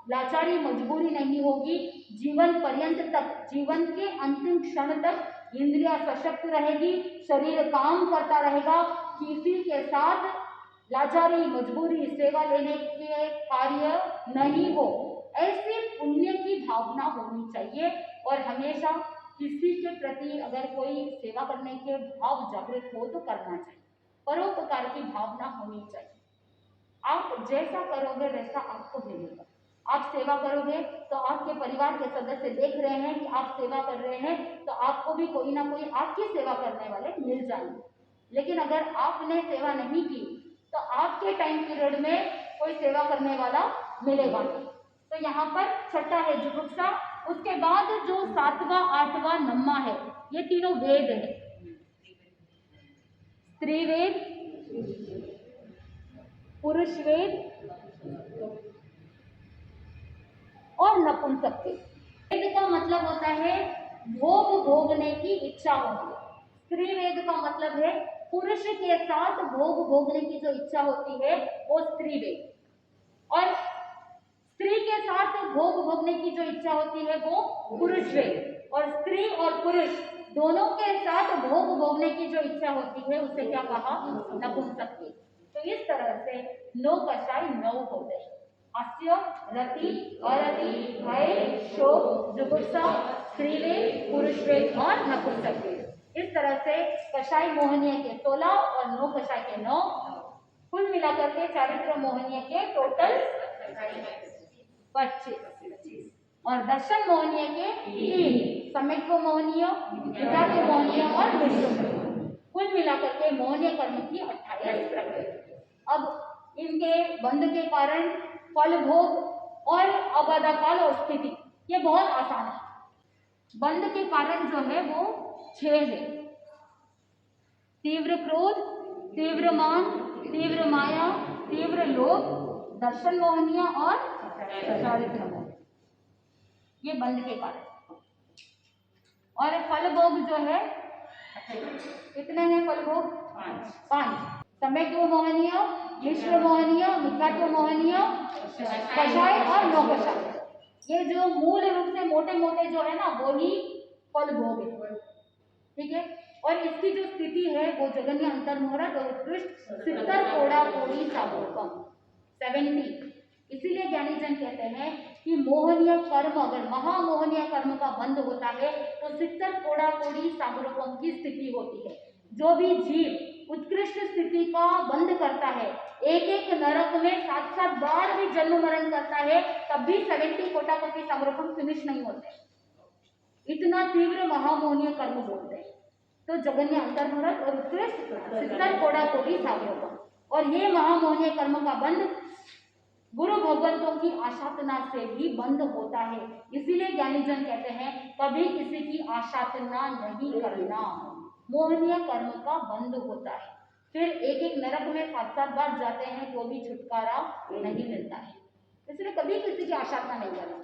लाचारी मजबूरी नहीं होगी, जीवन पर्यंत तक, जीवन के अंतिम क्षण तक इंद्रियां सशक्त रहेगी, शरीर काम करता रहेगा, किसी के साथ लाचारी मजबूरी सेवा लेने के कार्य नहीं हो। ऐसी पुण्य की भावना होनी चाहिए और हमेशा किसी के प्रति अगर कोई सेवा करने के भाव जागृत हो तो करना चाहिए, परोपकार की भावना होनी चाहिए। आप जैसा करोगे वैसा आपको मिलेगा। आप सेवा करोगे तो आपके परिवार के सदस्य देख रहे हैं कि आप सेवा कर रहे हैं, तो आपको भी कोई ना कोई आपकी सेवा करने वाले मिल जाएंगे। लेकिन अगर आपने सेवा नहीं की तो आपके टाइम पीरियड में कोई सेवा करने वाला मिलेगा नहीं। तो यहाँ पर छठा है जुगुप्सा। उसके बाद जो 7वां 8वां 9वां है, ये तीनों वेद है, स्त्री वेद, पुरुष वेद और नपुंसक वेद। वेद का मतलब होता है भोग भोगने की इच्छा होती है। स्त्री वेद का मतलब है पुरुष के साथ भोग भोगने की जो इच्छा होती है वो स्त्री वेद, और स्त्री के साथ भोग भोगने की जो इच्छा होती है वो पुरुष वेद, और स्त्री और पुरुष दोनों के साथ भोग भोगने की जो इच्छा होती है उसे क्या कहा, नपुंसक वेद। तो इस तरह से 9 कषाय 9 होते हैं, हास्य, रति, अरति, भय, शोक, जुगुप्सा, स्त्रीवेद, पुरुषवेद और नपुंसक वेद। इस तरह से कषाय मोहनीय के 16 और 9 कषाय के 9, कुल मिलाकर के चारित्र मोहनीय के टोटल 25 और दर्शन मोहनीय के 3, सम्यक्त्व मोहनीय, विद्यात्व मोहनीय और विश्व। कुल मिलाकर के मोहनीय कर्म की 28 प्रकृति। अब इनके बंध के कारण फल भोग और अबाधा काल और स्थिति, ये बहुत आसान है। बंध के कारण जो है वो 6 है, तीव्र क्रोध, तीव्र मान, तीव्र माया, तीव्र लोभ, दर्शन मोहनीय और चारित्र मोहनीय, ये बंध के कारण। और फल भोग जो है कितने हैं फल भोग, 5। सम्यक्त्व मोहनीय, मिश्र मोहनीय, मिथ्यात्व मोहनीय, कषाय और 9 कषाय। ये जो मूल रूप से मोटे मोटे जो है ना वो ही फल भोग है, ठीक है। और इसकी जो स्थिति है वो जगन्य अंतर्मुहूर्त और उत्कृष्ट 70 कोड़ा कोड़ी सागोपम 70। इसीलिए ज्ञानी जन कहते हैं कि मोहनीय कर्म, अगर महामोहनीय कर्म का बंध होता है तो 70 कोड़ा कोड़ी सागरोपम की स्थिति होती है। जो भी जीव उत्कृष्ट स्थिति का बंध करता है, एक एक नरक में 7-7 बार भी जन्म मरण करता है, तब भी 70 कोटा कोटि सागरोपम फिनिश नहीं होते। इतना तीव्र महामोहनीय कर्म बोलते हैं। तो जगन्य अंतर्मुहूर्त और उत्कृष्ट 70 कोड़ा कोटि सागरोपम, और ये महामोहनीय कर्म का बंध गुरु भगवंतों की आशातना से भी बंद होता है। इसीलिए ज्ञानी जन कहते हैं कभी किसी की आशातना नहीं करना, मोहनीय कर्म का बंद होता है। फिर एक एक नरक में 7-7 बार जाते हैं तो भी छुटकारा नहीं मिलता है, इसलिए कभी किसी की आशातना नहीं करना।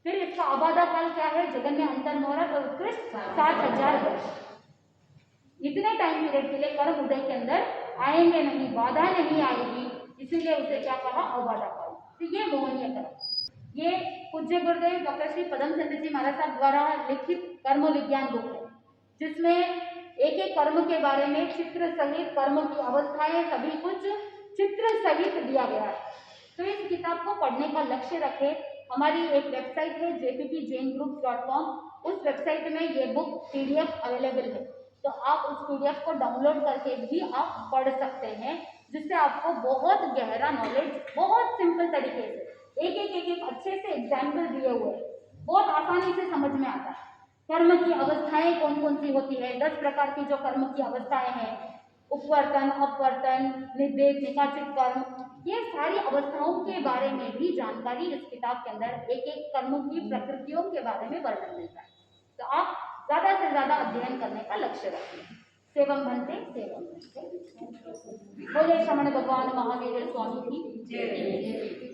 फिर इसका अबाधा काल क्या है, जगन्य अंतर्मुहूर्त और उत्कृष्ट 7000 वर्ष। इतने टाइम पीरियड के लिए कर्म उदय के अंदर आएंगे नहीं, बाधा नहीं आएगी, इसीलिए उसे क्या कहा, अबाधा काल। तो ये मोहनीय कर्म, ये पूज्य गुरुदेव डॉक्टर श्री पदम चंद्र जी महाराज साहब द्वारा लिखित कर्म विज्ञान बुक है, जिसमें एक एक कर्म के बारे में चित्र सहित, कर्म की अवस्थाएं सभी कुछ चित्र सहित दिया गया है। तो इस किताब को पढ़ने का लक्ष्य रखें। हमारी एक वेबसाइट है jppjaingroups.com, उस वेबसाइट में ये बुक PDF अवेलेबल है, तो आप उस PDF को डाउनलोड करके भी आप पढ़ सकते हैं, जिससे आपको बहुत गहरा नॉलेज बहुत सिंपल तरीके से एक अच्छे से एग्जाम्पल दिए हुए बहुत आसानी से समझ में आता है। कर्म की अवस्थाएं कौन कौन सी होती है, 10 प्रकार की जो कर्म की अवस्थाएं हैं, उपवर्तन, अपवर्तन, निर्देश, निकाचित कर्म, ये सारी अवस्थाओं के बारे में भी जानकारी इस किताब के अंदर एक एक कर्म की प्रकृतियों के बारे में वर्णन मिलता है। तो आप ज़्यादा से ज़्यादा अध्ययन करने का लक्ष्य रखें। सेवम बनते सेवम बनते। बोले श्रमण भगवान महावीर स्वामी की जय।